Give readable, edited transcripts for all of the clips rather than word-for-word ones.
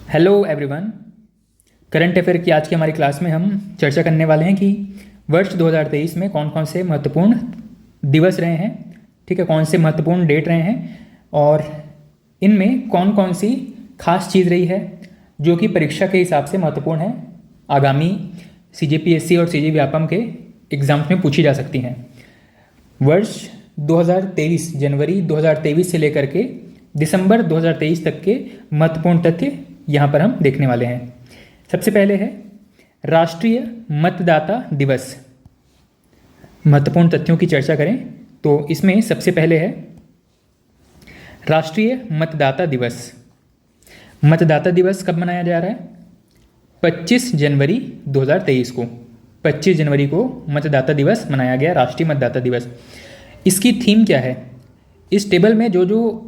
Hello everyone. Current affair की आज की हमारी क्लास में हम चर्चा करने वाले हैं कि वर्ष 2023 में कौन कौन से महत्वपूर्ण दिवस रहे हैं। ठीक है, कौन से महत्वपूर्ण डेट रहे हैं और इनमें कौन कौन सी खास चीज़ रही है जो कि परीक्षा के हिसाब से महत्वपूर्ण है, आगामी CGPSC और CG व्यापम के एग्ज़ाम्स में पूछी जा सकती हैं। वर्ष 2023 जनवरी 2023 से लेकर के दिसंबर 2023 तक के महत्वपूर्ण तथ्य यहाँ पर हम देखने वाले हैं। सबसे पहले है राष्ट्रीय मतदाता दिवस। महत्वपूर्ण तथ्यों की चर्चा करें तो इसमें सबसे पहले है राष्ट्रीय मतदाता दिवस। मतदाता दिवस कब मनाया जा रहा है? 25 जनवरी 2023 को। 25 जनवरी को मतदाता दिवस मनाया गया, राष्ट्रीय मतदाता दिवस। इसकी थीम क्या है? इस टेबल में जो जो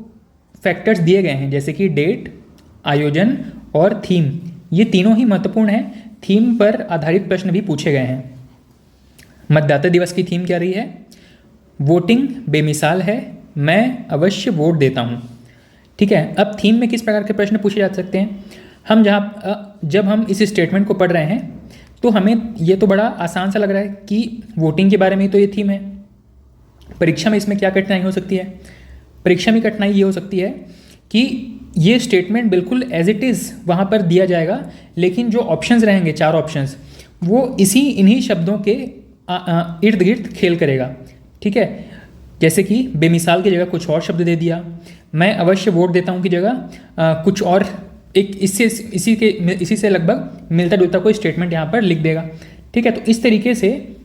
फैक्टर्स दिए गए हैं जैसे कि डेट, आयोजन और थीम, ये तीनों ही महत्वपूर्ण हैं। थीम पर आधारित प्रश्न भी पूछे गए हैं। मतदाता दिवस की थीम क्या रही है? वोटिंग बेमिसाल है, मैं अवश्य वोट देता हूँ। ठीक है, अब थीम में किस प्रकार के प्रश्न पूछे जा सकते हैं? हम जब हम इस स्टेटमेंट को पढ़ रहे हैं तो हमें ये तो बड़ा आसान सा लग रहा है कि वोटिंग के बारे में तो ये थीम है। परीक्षा में इसमें क्या कठिनाई हो सकती है? परीक्षा में कठिनाई ये हो सकती है कि ये स्टेटमेंट बिल्कुल एज इट इज़ वहाँ पर दिया जाएगा, लेकिन जो ऑप्शंस रहेंगे, 4 ऑप्शंस, वो इन्हीं शब्दों के इर्द गिर्द खेल करेगा। ठीक है, जैसे कि बेमिसाल की जगह कुछ और शब्द दे दिया, मैं अवश्य वोट देता हूँ की जगह कुछ और एक इसी से लगभग मिलता जुलता कोई स्टेटमेंट यहाँ पर लिख देगा। ठीक है, तो इस तरीके से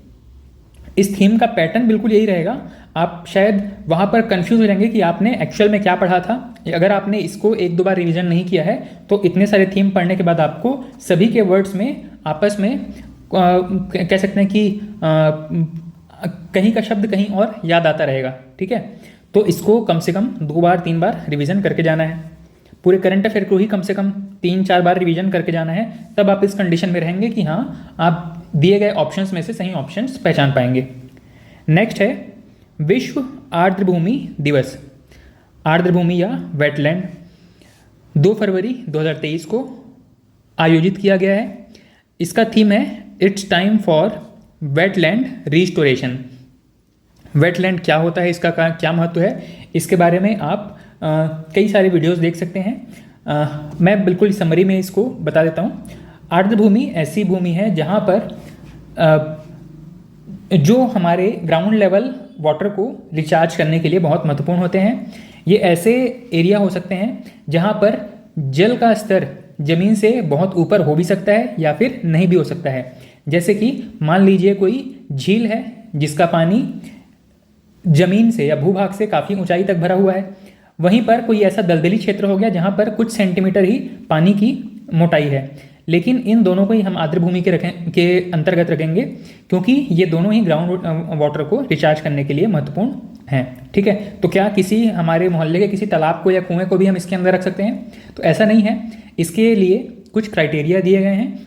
इस थीम का पैटर्न बिल्कुल यही रहेगा। आप शायद वहाँ पर कंफ्यूज हो जाएंगे कि आपने एक्चुअल में क्या पढ़ा था। अगर आपने इसको 1-2 बार रिवीजन नहीं किया है तो इतने सारे थीम पढ़ने के बाद आपको सभी के वर्ड्स में आपस में कह सकते हैं कि कहीं का शब्द कहीं और याद आता रहेगा। ठीक है, तो इसको कम से कम 2 बार 3 बार रिवीजन करके जाना है। पूरे करंट अफेयर को ही कम से कम 3-4 बार रिवीजन करके जाना है, तब आप इस कंडीशन में रहेंगे कि हाँ, आप दिए गए ऑप्शंस में से सही ऑप्शंस पहचान पाएंगे। नेक्स्ट है विश्व आर्द्रभूमि दिवस। आर्द्रभूमि या वेटलैंड 2 फरवरी 2023 को आयोजित किया गया है। इसका थीम है it's time for wetland restoration. Wetland क्या होता है, इसका क्या महत्व है, इसके बारे में आप कई सारे वीडियोस देख सकते हैं। मैं बिल्कुल समरी में इसको बता देता हूँ। आर्द्रभूमि ऐसी भूमि है जहाँ पर जो हमारे ग्राउंड लेवल वाटर को रिचार्ज करने के लिए बहुत महत्वपूर्ण होते हैं। ये ऐसे एरिया हो सकते हैं जहाँ पर जल का स्तर ज़मीन से बहुत ऊपर हो भी सकता है या फिर नहीं भी हो सकता है। जैसे कि मान लीजिए कोई झील है जिसका पानी ज़मीन से या भूभाग से काफ़ी ऊंचाई तक भरा हुआ है, वहीं पर कोई ऐसा दलदली क्षेत्र हो गया जहाँ पर कुछ सेंटीमीटर ही पानी की मोटाई है, लेकिन इन दोनों को ही हम आर्द्रभूमि के अंतर्गत रखेंगे क्योंकि ये दोनों ही ग्राउंड वाटर को रिचार्ज करने के लिए महत्वपूर्ण हैं। ठीक है, तो क्या किसी हमारे मोहल्ले के किसी तालाब को या कुएं को भी हम इसके अंदर रख सकते हैं? तो ऐसा नहीं है। इसके लिए कुछ क्राइटेरिया दिए गए हैं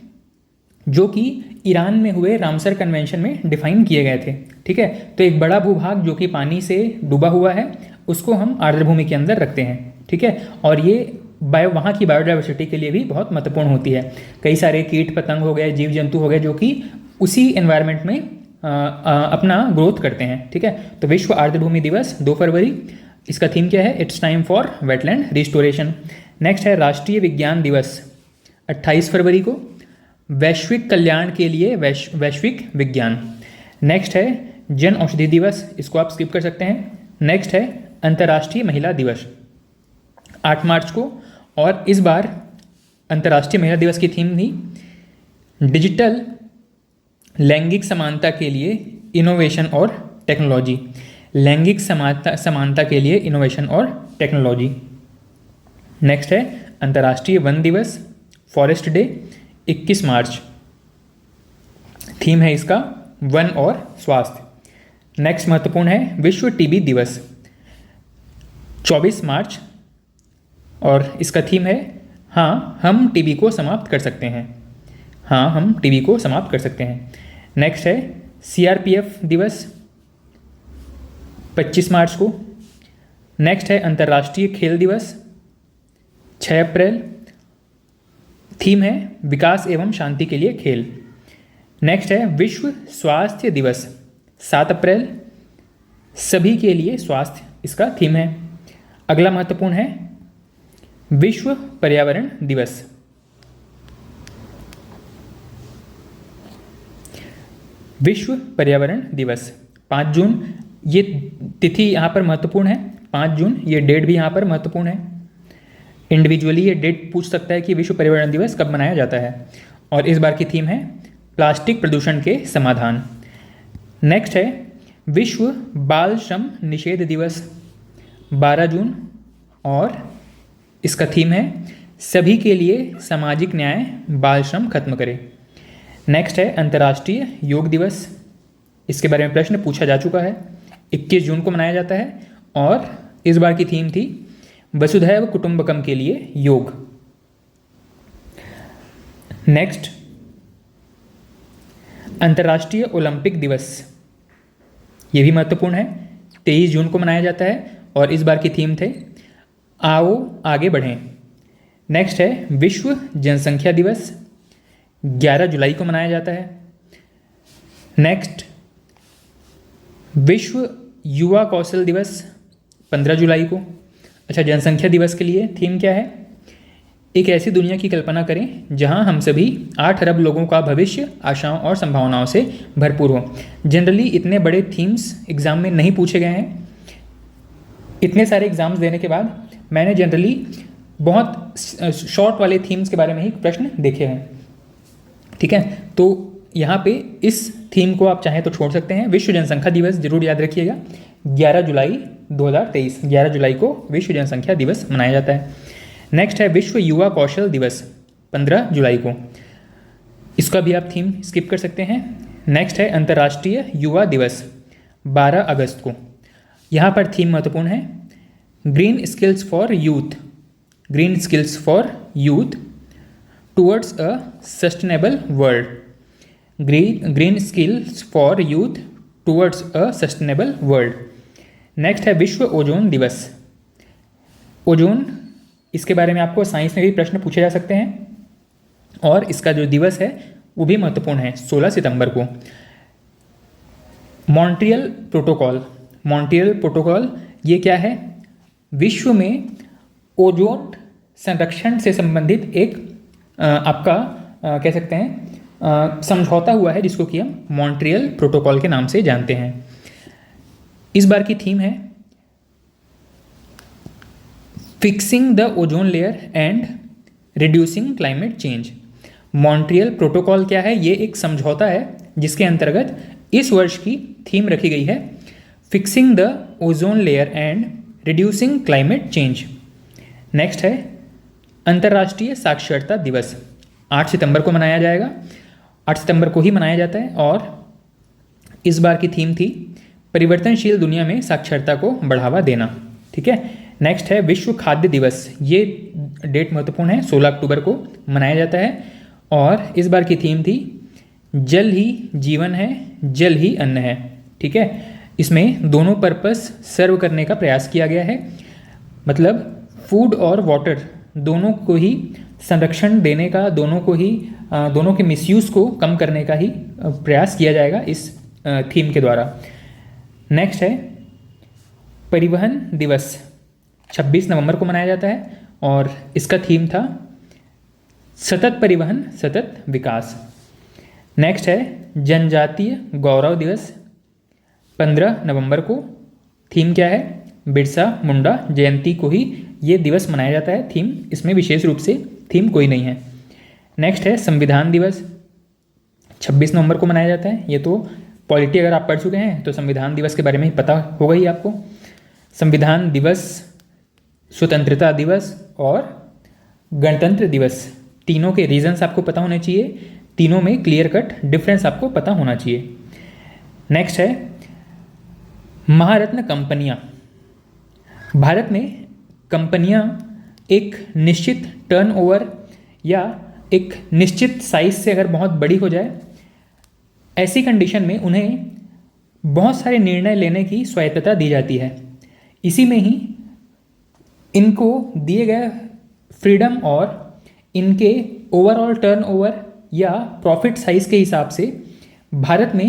जो कि ईरान में हुए रामसर कन्वेंशन में डिफाइन किए गए थे। ठीक है, तो एक बड़ा भूभाग जो कि पानी से डूबा हुआ है उसको हम आर्द्रभूमि के अंदर रखते हैं। ठीक है, और ये वहाँ की बायोडाइवर्सिटी के लिए भी बहुत महत्वपूर्ण होती है। कई सारे कीट पतंग हो गए, जीव जंतु हो गए जो कि उसी एनवायरनमेंट में अपना ग्रोथ करते हैं। ठीक है, तो विश्व आर्द्रभूमि दिवस 2 फरवरी, इसका थीम क्या है? It's time for wetland restoration. Next है राष्ट्रीय विज्ञान दिवस 28 फरवरी को, वैश्विक कल्याण के लिए वैश्विक विज्ञान। नेक्स्ट है जन औषधि दिवस, इसको आप स्किप कर सकते हैं। नेक्स्ट है अंतर्राष्ट्रीय महिला दिवस 8 मार्च को, और इस बार अंतर्राष्ट्रीय महिला दिवस की थीम थी डिजिटल लैंगिक समानता के लिए इनोवेशन और टेक्नोलॉजी। लैंगिक समानता के लिए इनोवेशन और टेक्नोलॉजी। नेक्स्ट है अंतर्राष्ट्रीय वन दिवस, फॉरेस्ट डे 21 मार्च। थीम है इसका वन और स्वास्थ्य। नेक्स्ट महत्वपूर्ण है विश्व टीबी दिवस 24 मार्च, और इसका थीम है हाँ, हम टीबी को समाप्त कर सकते हैं। हाँ, हम टीबी को समाप्त कर सकते हैं। नेक्स्ट है CRPF दिवस 25 मार्च को। नेक्स्ट है अंतर्राष्ट्रीय खेल दिवस 6 अप्रैल। थीम है विकास एवं शांति के लिए खेल। नेक्स्ट है विश्व स्वास्थ्य दिवस 7 अप्रैल, सभी के लिए स्वास्थ्य इसका थीम है। अगला महत्वपूर्ण है विश्व पर्यावरण दिवस। विश्व पर्यावरण दिवस 5 जून, ये तिथि यहाँ पर महत्वपूर्ण है। 5 जून ये डेट भी यहाँ पर महत्वपूर्ण है। इंडिविजुअली ये डेट पूछ सकता है कि विश्व पर्यावरण दिवस कब मनाया जाता है, और इस बार की थीम है प्लास्टिक प्रदूषण के समाधान। नेक्स्ट है विश्व बाल श्रम निषेध दिवस 12 जून, और इसका थीम है सभी के लिए सामाजिक न्याय, बाल श्रम खत्म करें। नेक्स्ट है अंतर्राष्ट्रीय योग दिवस, इसके बारे में प्रश्न पूछा जा चुका है। 21 जून को मनाया जाता है, और इस बार की थीम थी वसुधैव कुटुंबकम के लिए योग। नेक्स्ट अंतर्राष्ट्रीय ओलंपिक दिवस, ये भी महत्वपूर्ण है। 23 जून को मनाया जाता है, और इस बार की थीम थे आओ आगे बढ़ें। नेक्स्ट है विश्व जनसंख्या दिवस 11 जुलाई को मनाया जाता है। नेक्स्ट विश्व युवा कौशल दिवस 15 जुलाई को। अच्छा, जनसंख्या दिवस के लिए थीम क्या है? एक ऐसी दुनिया की कल्पना करें जहां हम सभी 8 अरब लोगों का भविष्य आशाओं और संभावनाओं से भरपूर हो। जनरली इतने बड़े थीम्स एग्ज़ाम में नहीं पूछे गए हैं। इतने सारे एग्ज़ाम्स देने के बाद मैंने जनरली बहुत शॉर्ट वाले थीम्स के बारे में ही प्रश्न देखे हैं। ठीक है, तो यहाँ पे इस थीम को आप चाहें तो छोड़ सकते हैं। विश्व जनसंख्या दिवस जरूर याद रखिएगा, 11 जुलाई 2023, 11 जुलाई को विश्व जनसंख्या दिवस मनाया जाता है। नेक्स्ट है विश्व युवा कौशल दिवस 15 जुलाई को, इसका भी आप थीम स्किप कर सकते हैं। नेक्स्ट है अंतर्राष्ट्रीय युवा दिवस 12 अगस्त को। यहाँ पर थीम महत्वपूर्ण है green skills for youth, green skills for youth towards a sustainable world, green skills for youth towards a sustainable world. Next है विश्व ओजोन दिवस। ओजोन, इसके बारे में आपको साइंस में भी प्रश्न पूछे जा सकते हैं, और इसका जो दिवस है वो भी महत्वपूर्ण है 16 सितंबर को। मॉन्ट्रियल प्रोटोकॉल, मॉन्ट्रियल प्रोटोकॉल ये क्या है? विश्व में ओजोन संरक्षण से संबंधित एक आपका कह सकते हैं समझौता हुआ है, जिसको कि हम मॉन्ट्रियल प्रोटोकॉल के नाम से जानते हैं। इस बार की थीम है fixing the ozone layer and reducing climate change. Montreal protocol क्या है? ये एक समझौता है जिसके अंतर्गत इस वर्ष की थीम रखी गई है fixing the ozone layer and reducing climate change. Next है अंतर्राष्ट्रीय साक्षरता दिवस, 8 सितंबर को मनाया जाएगा, 8 सितंबर को ही मनाया जाता है, और इस बार की थीम थी परिवर्तनशील दुनिया में साक्षरता को बढ़ावा देना। ठीक है, नेक्स्ट है विश्व खाद्य दिवस, ये डेट महत्वपूर्ण है, 16 अक्टूबर को मनाया जाता है, और इस बार की थीम थी जल ही जीवन है, जल ही अन्न है। ठीक है, इसमें दोनों पर्पस सर्व करने का प्रयास किया गया है, मतलब फूड और वाटर दोनों को ही संरक्षण देने का, दोनों के मिसयूज़ को कम करने का ही प्रयास किया जाएगा इस थीम के द्वारा। नेक्स्ट है परिवहन दिवस, 26 नवंबर को मनाया जाता है, और इसका थीम था सतत परिवहन सतत विकास। नेक्स्ट है जनजातीय गौरव दिवस, 15 नवंबर को। थीम क्या है? बिरसा मुंडा जयंती को ही ये दिवस मनाया जाता है, थीम इसमें विशेष रूप से थीम कोई नहीं है। नेक्स्ट है संविधान दिवस, 26 नवंबर को मनाया जाता है। ये तो पॉलिटी अगर आप पढ़ चुके हैं तो संविधान दिवस के बारे में ही पता होगा ही आपको। संविधान दिवस, स्वतंत्रता दिवस और गणतंत्र दिवस, तीनों के रीजंस आपको पता होने चाहिए, तीनों में क्लियर कट डिफरेंस आपको पता होना चाहिए। नेक्स्ट है महारत्न कंपनियां। भारत में कंपनियां एक निश्चित टर्नओवर या एक निश्चित साइज से अगर बहुत बड़ी हो जाए, ऐसी कंडीशन में उन्हें बहुत सारे निर्णय लेने की स्वायत्तता दी जाती है। इसी में ही इनको दिए गए फ्रीडम और इनके ओवरऑल टर्नओवर या प्रॉफिट साइज़ के हिसाब से भारत में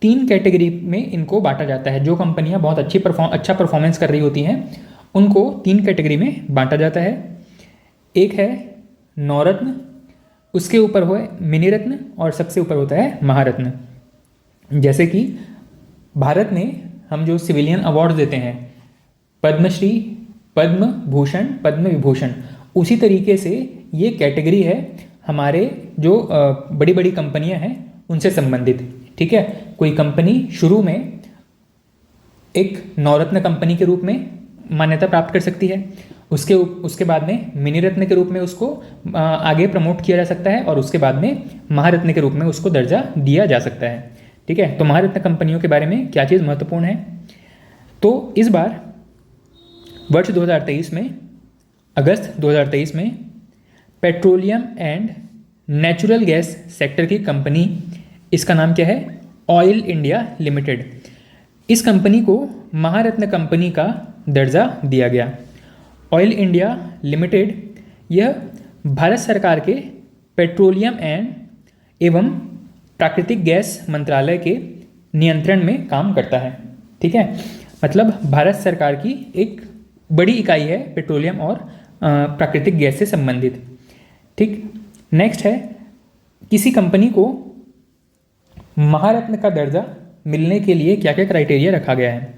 3 कैटेगरी में इनको बांटा जाता है। जो कंपनियां बहुत अच्छा परफॉर्मेंस कर रही होती हैं उनको 3 कैटेगरी में बांटा जाता है। एक है नवरत्न, उसके ऊपर हो मिनी रत्न और सबसे ऊपर होता है महारत्न। जैसे कि भारत में हम जो सिविलियन अवार्ड्स देते हैं, पद्मश्री, पद्म भूषण, पद्म विभूषण, उसी तरीके से ये कैटेगरी है हमारे जो बड़ी बड़ी कंपनियां हैं उनसे संबंधित। ठीक है, कोई कंपनी शुरू में एक नवरत्न कंपनी के रूप में मान्यता प्राप्त कर सकती है, उसके बाद में मिनी रत्न के रूप में उसको आगे प्रमोट किया जा सकता है और उसके बाद में महारत्न के रूप में उसको दर्जा दिया जा सकता है। ठीक है, तो महारत्न कंपनियों के बारे में क्या चीज़ महत्वपूर्ण है, तो इस बार वर्ष 2023 में, अगस्त 2023 में petroleum and Natural gas sector की कंपनी, इसका नाम क्या है, ऑयल इंडिया लिमिटेड, इस कंपनी को महारत्न कंपनी का दर्जा दिया गया। ऑयल इंडिया लिमिटेड यह भारत सरकार के पेट्रोलियम एवं प्राकृतिक गैस मंत्रालय के नियंत्रण में काम करता है। ठीक है, मतलब भारत सरकार की एक बड़ी इकाई है पेट्रोलियम और प्राकृतिक गैस से संबंधित। ठीक, नेक्स्ट है, किसी कंपनी को महारत्न का दर्जा मिलने के लिए क्या क्या क्राइटेरिया रखा गया है,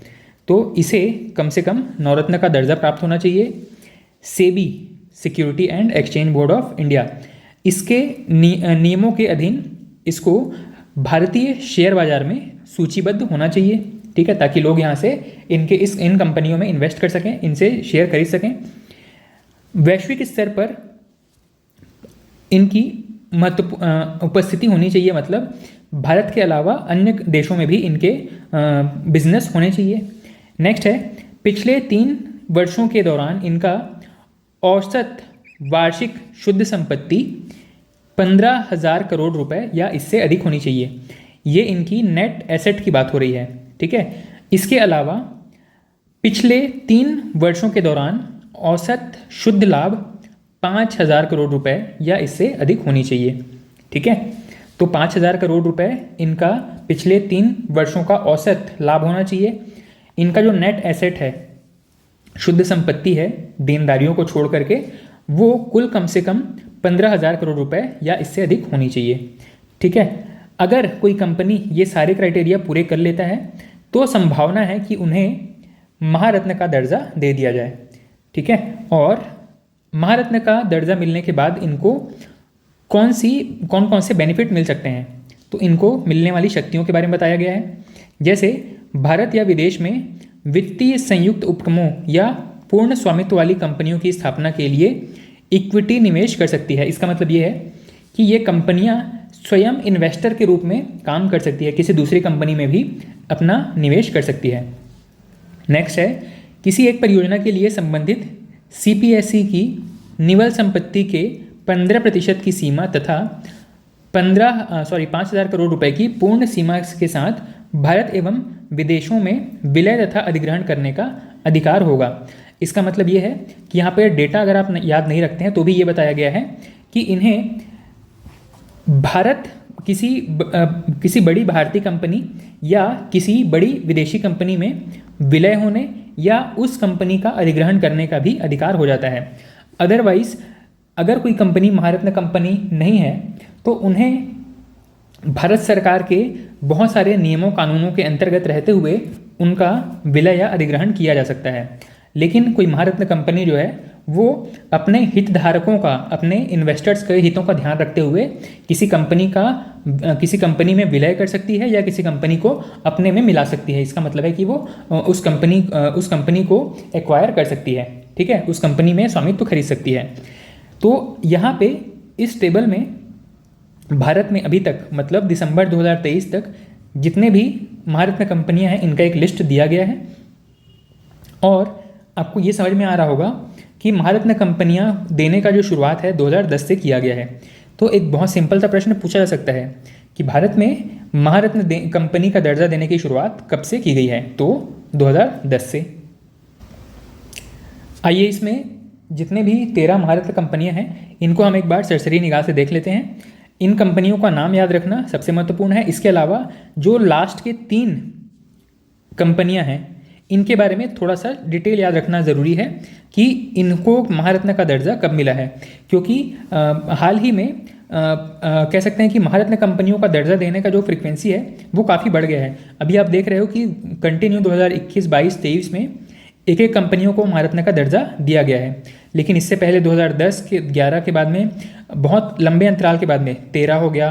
तो इसे कम से कम नवरत्न का दर्जा प्राप्त होना चाहिए। SEBI, security and exchange board of India, इसके नियमों के अधीन इसको भारतीय शेयर बाजार में सूचीबद्ध होना चाहिए। ठीक है, ताकि लोग यहाँ से इन कंपनियों में इन्वेस्ट कर सकें, इनसे शेयर खरीद सकें। वैश्विक स्तर पर इनकी उपस्थिति होनी चाहिए, मतलब भारत के अलावा अन्य देशों में भी इनके बिजनेस होने चाहिए। नेक्स्ट है, पिछले 3 वर्षों के दौरान इनका औसत वार्षिक शुद्ध संपत्ति 15,000 करोड़ रुपए या इससे अधिक होनी चाहिए। ये इनकी नेट एसेट की बात हो रही है। ठीक है, इसके अलावा पिछले 3 वर्षों के दौरान औसत शुद्ध लाभ 5,000 करोड़ रुपए या इससे अधिक होनी चाहिए। ठीक है, तो 5,000 करोड़ रुपए इनका पिछले 3 वर्षों का औसत लाभ होना चाहिए। इनका जो नेट एसेट है, शुद्ध संपत्ति है देनदारियों को छोड़ करके, वो कुल कम से कम 15,000 करोड़ रुपए या इससे अधिक होनी चाहिए। ठीक है, अगर कोई कंपनी ये सारे क्राइटेरिया पूरे कर लेता है तो संभावना है कि उन्हें महारत्न का दर्जा दे दिया जाए। ठीक है, और महारत्न का दर्जा मिलने के बाद इनको कौन कौन से बेनिफिट मिल सकते हैं, तो इनको मिलने वाली शक्तियों के बारे में बताया गया है। जैसे भारत या विदेश में वित्तीय संयुक्त उपक्रमों या पूर्ण स्वामित्व वाली कंपनियों की स्थापना के लिए इक्विटी निवेश कर सकती है। इसका मतलब ये है कि ये कंपनियां स्वयं इन्वेस्टर के रूप में काम कर सकती है, किसी दूसरी कंपनी में भी अपना निवेश कर सकती है। नेक्स्ट है, किसी एक परियोजना के लिए संबंधित सीपीएसई की निवल संपत्ति के 15% की सीमा तथा 5,000 करोड़ रुपए की पूर्ण सीमा के साथ भारत एवं विदेशों में विलय तथा अधिग्रहण करने का अधिकार होगा। इसका मतलब ये है कि यहाँ पे डेटा अगर आप याद नहीं रखते हैं तो भी ये बताया गया है कि इन्हें भारत किसी बड़ी भारतीय कंपनी या किसी बड़ी विदेशी कंपनी में विलय होने या उस कंपनी का अधिग्रहण करने का भी अधिकार हो जाता है। अदरवाइज अगर कोई कंपनी महारत्न कंपनी नहीं है तो उन्हें भारत सरकार के बहुत सारे नियमों कानूनों के अंतर्गत रहते हुए उनका विलय या अधिग्रहण किया जा सकता है। लेकिन कोई महारत्न कंपनी जो है वो अपने हितधारकों का, अपने इन्वेस्टर्स के हितों का ध्यान रखते हुए किसी कंपनी में विलय कर सकती है या किसी कंपनी को अपने में मिला सकती है। इसका मतलब है कि वो उस कंपनी को एक्वायर कर सकती है। ठीक है, उस कंपनी में स्वामित्व खरीद सकती है। तो यहाँ पे इस टेबल में भारत में अभी तक, मतलब दिसंबर 2023 तक जितने भी महारत्न कंपनियां हैं इनका एक लिस्ट दिया गया है। और आपको ये समझ में आ रहा होगा कि महारत्न कंपनियां देने का जो शुरुआत है 2010 से किया गया है। तो एक बहुत सिंपल सा प्रश्न पूछा जा सकता है कि भारत में महारत्न कंपनी का दर्जा देने की शुरुआत कब से की गई है, तो 2010 से। आइए इसमें जितने भी 13 महारत्न कंपनियां हैं इनको हम एक बार सरसरी निगाह से देख लेते हैं। इन कंपनियों का नाम याद रखना सबसे महत्वपूर्ण है। इसके अलावा जो लास्ट के 3 कंपनियां हैं इनके बारे में थोड़ा सा डिटेल याद रखना ज़रूरी है कि इनको महारत्न का दर्जा कब मिला है, क्योंकि हाल ही में कह सकते हैं कि महारत्न कंपनियों का दर्जा देने का जो फ्रीक्वेंसी है वो काफ़ी बढ़ गया है। अभी आप देख रहे हो कि कंटिन्यू 2021, 22, 23 में एक एक कंपनियों को महारत्न का दर्जा दिया गया है, लेकिन इससे पहले 2010 के 11 के बाद में बहुत लंबे अंतराल के बाद में 13 हो गया,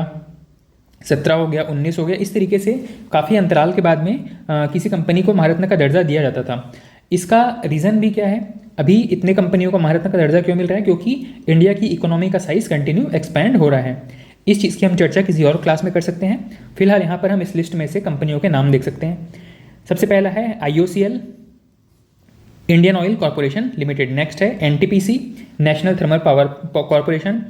17 हो गया, 19 हो गया, इस तरीके से काफ़ी अंतराल के बाद में किसी कंपनी को महारत्न का दर्जा दिया जाता था। इसका रीज़न भी क्या है, अभी इतने कंपनियों को महारत्न का दर्जा क्यों मिल रहा है, क्योंकि इंडिया की इकोनॉमी का साइज कंटिन्यू एक्सपैंड हो रहा है। इस चीज़ की हम चर्चा किसी और क्लास में कर सकते हैं। फिलहाल यहाँ पर हम इस लिस्ट में से कंपनियों के नाम देख सकते हैं। सबसे पहला है IOCL, Indian Oil Corporation Limited. Next है NTPC, National Thermal Power Corporation.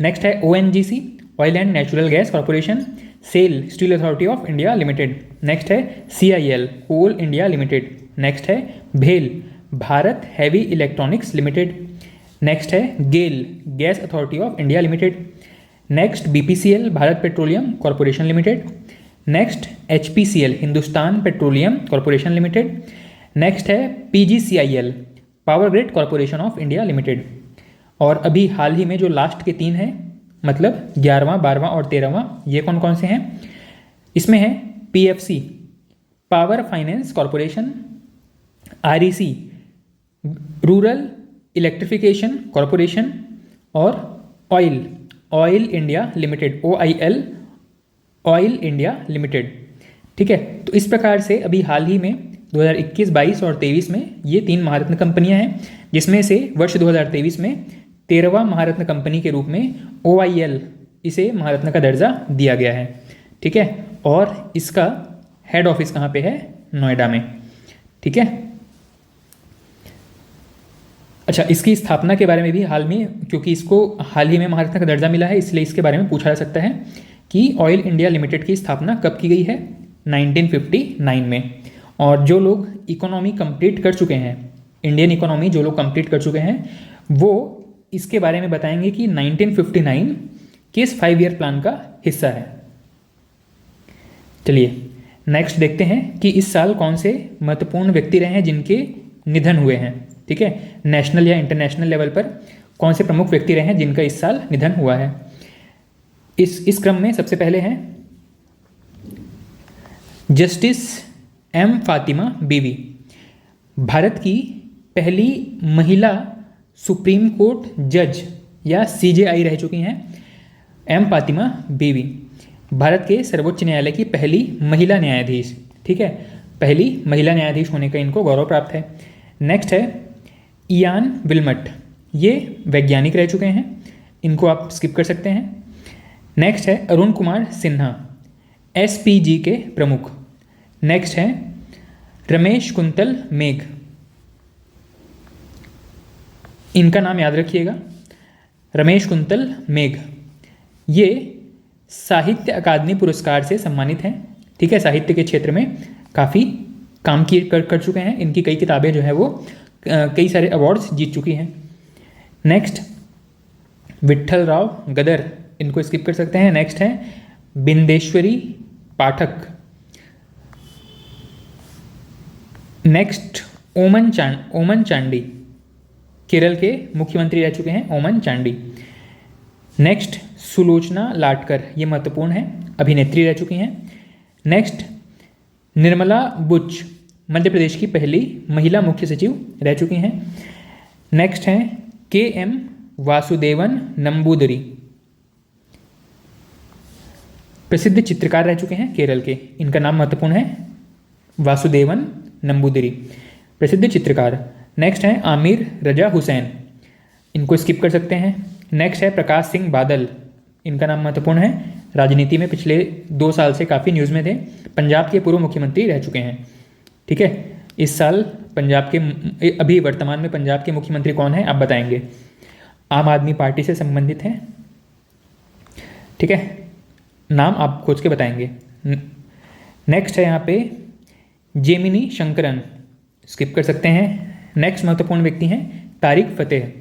Next है ONGC, Oil and Natural Gas Corporation. SAIL, Steel Authority of India Limited. Next है CIL, Coal India Limited. Next है भेल, Bharat Heavy Electronics Limited. Next है GAIL, Gas Authority of India Limited. Next BPCL, Bharat Petroleum Corporation Limited. Next HPCL, Hindustan Petroleum Corporation Limited. Next है PGCIL, Power Grid Corporation of India limited. और अभी हाल ही में जो last के 3 हैं, मतलब 11वां, 12वां और 13वां, ये कौन कौन से हैं? इसमें है PFC, Power Finance Corporation. REC, Rural Electrification Corporation. और Oil India Limited, OIL, Oil India Limited. ठीक है, तो इस प्रकार से अभी हाल ही में 2021, 22 और 23 में ये 3 महारत्न कंपनियां हैं, जिसमें से वर्ष 2023 में 13वां महारत्न कंपनी के रूप में OIL, इसे महारत्न का दर्जा दिया गया है। ठीक है, और इसका हेड ऑफिस कहाँ पे है? नोएडा में। ठीक है, अच्छा, इसकी स्थापना के बारे में भी हाल में, क्योंकि इसको हाल ही में महारत्न का दर्जा मिला है, इसलिए इसके बारे में पूछा जा सकता है कि ऑयल इंडिया लिमिटेड की स्थापना कब की गई है? 1959 में। और जो लोग इकोनॉमी कंप्लीट कर चुके हैं, इंडियन इकोनॉमी जो लोग कंप्लीट कर चुके हैं, वो इसके बारे में बताएंगे कि 1959 किस 5 ईयर प्लान का हिस्सा है। चलिए नेक्स्ट देखते हैं कि इस साल कौन से महत्वपूर्ण व्यक्ति रहे हैं जिनके निधन हुए हैं। ठीक है, नेशनल या इंटरनेशनल लेवल पर कौन से प्रमुख व्यक्ति रहे हैं जिनका इस साल निधन हुआ है। इस क्रम में सबसे पहले हैं जस्टिस M फातिमा बीवी, भारत की पहली महिला सुप्रीम कोर्ट जज या CJI रह चुकी हैं। M फातिमा बीवी भारत के सर्वोच्च न्यायालय की पहली महिला न्यायाधीश। ठीक है, पहली महिला न्यायाधीश होने का इनको गौरव प्राप्त है। नेक्स्ट है इयान विल्मट, ये वैज्ञानिक रह चुके हैं, इनको आप स्किप कर सकते हैं। नेक्स्ट है अरुण कुमार सिन्हा, SPG के प्रमुख। नेक्स्ट है रमेश कुंतल मेघ, इनका नाम याद रखिएगा, रमेश कुंतल मेघ। ये साहित्य अकादमी पुरस्कार से सम्मानित हैं। ठीक है, साहित्य के क्षेत्र में काफ़ी काम कर चुके हैं। इनकी कई किताबें जो है वो कई सारे अवार्ड्स जीत चुकी हैं। नेक्स्ट विट्ठल राव गदर, इनको स्किप कर सकते हैं। नेक्स्ट है बिंदेश्वरी पाठक। नेक्स्ट ओमन चांडी, केरल के मुख्यमंत्री रह चुके हैं ओमन चांडी। नेक्स्ट सुलोचना लाटकर, ये महत्वपूर्ण है, अभिनेत्री रह चुकी हैं। नेक्स्ट निर्मला बुच, मध्य प्रदेश की पहली महिला मुख्य सचिव रह चुकी हैं। नेक्स्ट हैं KM वासुदेवन नंबूदरी, प्रसिद्ध चित्रकार रह चुके हैं केरल के, इनका नाम महत्वपूर्ण है, वासुदेवन नंबूदरी, प्रसिद्ध चित्रकार। नेक्स्ट हैं आमिर रजा हुसैन, इनको स्किप कर सकते हैं। नेक्स्ट है प्रकाश सिंह बादल, इनका नाम महत्वपूर्ण है, राजनीति में पिछले 2 साल से काफ़ी न्यूज़ में थे, पंजाब के पूर्व मुख्यमंत्री रह चुके हैं। ठीक है, इस साल पंजाब के, अभी वर्तमान में पंजाब के मुख्यमंत्री कौन है आप बताएंगे, आम आदमी पार्टी से संबंधित हैं। ठीक है, नाम आप खोज के बताएंगे। नेक्स्ट है यहाँ पे जेमिनी शंकरन, स्किप कर सकते हैं। नेक्स्ट महत्वपूर्ण व्यक्ति हैं तारिक फतेह,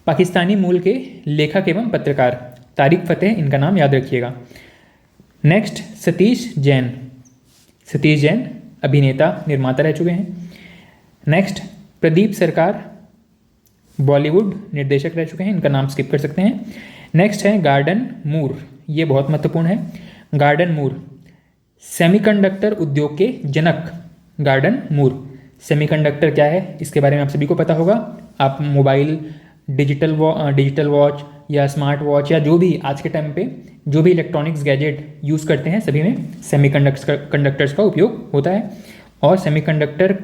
पाकिस्तानी मूल के लेखक एवं पत्रकार तारिक फतेह, इनका नाम याद रखिएगा। नेक्स्ट सतीश जैन, सतीश जैन अभिनेता निर्माता रह चुके हैं। नेक्स्ट प्रदीप सरकार बॉलीवुड निर्देशक रह चुके हैं, इनका नाम स्किप कर सकते हैं। नेक्स्ट है गार्डन मूर, ये बहुत महत्वपूर्ण है। गार्डन मूर सेमीकंडक्टर उद्योग के जनक। गार्डन मूर सेमीकंडक्टर क्या है इसके बारे में आप सभी को पता होगा। आप मोबाइल, डिजिटल वॉच या स्मार्ट वॉच या जो भी आज के टाइम पे जो भी इलेक्ट्रॉनिक्स गैजेट यूज़ करते हैं सभी में सेमीकंडक्टर्स का उपयोग होता है। और सेमीकंडक्टर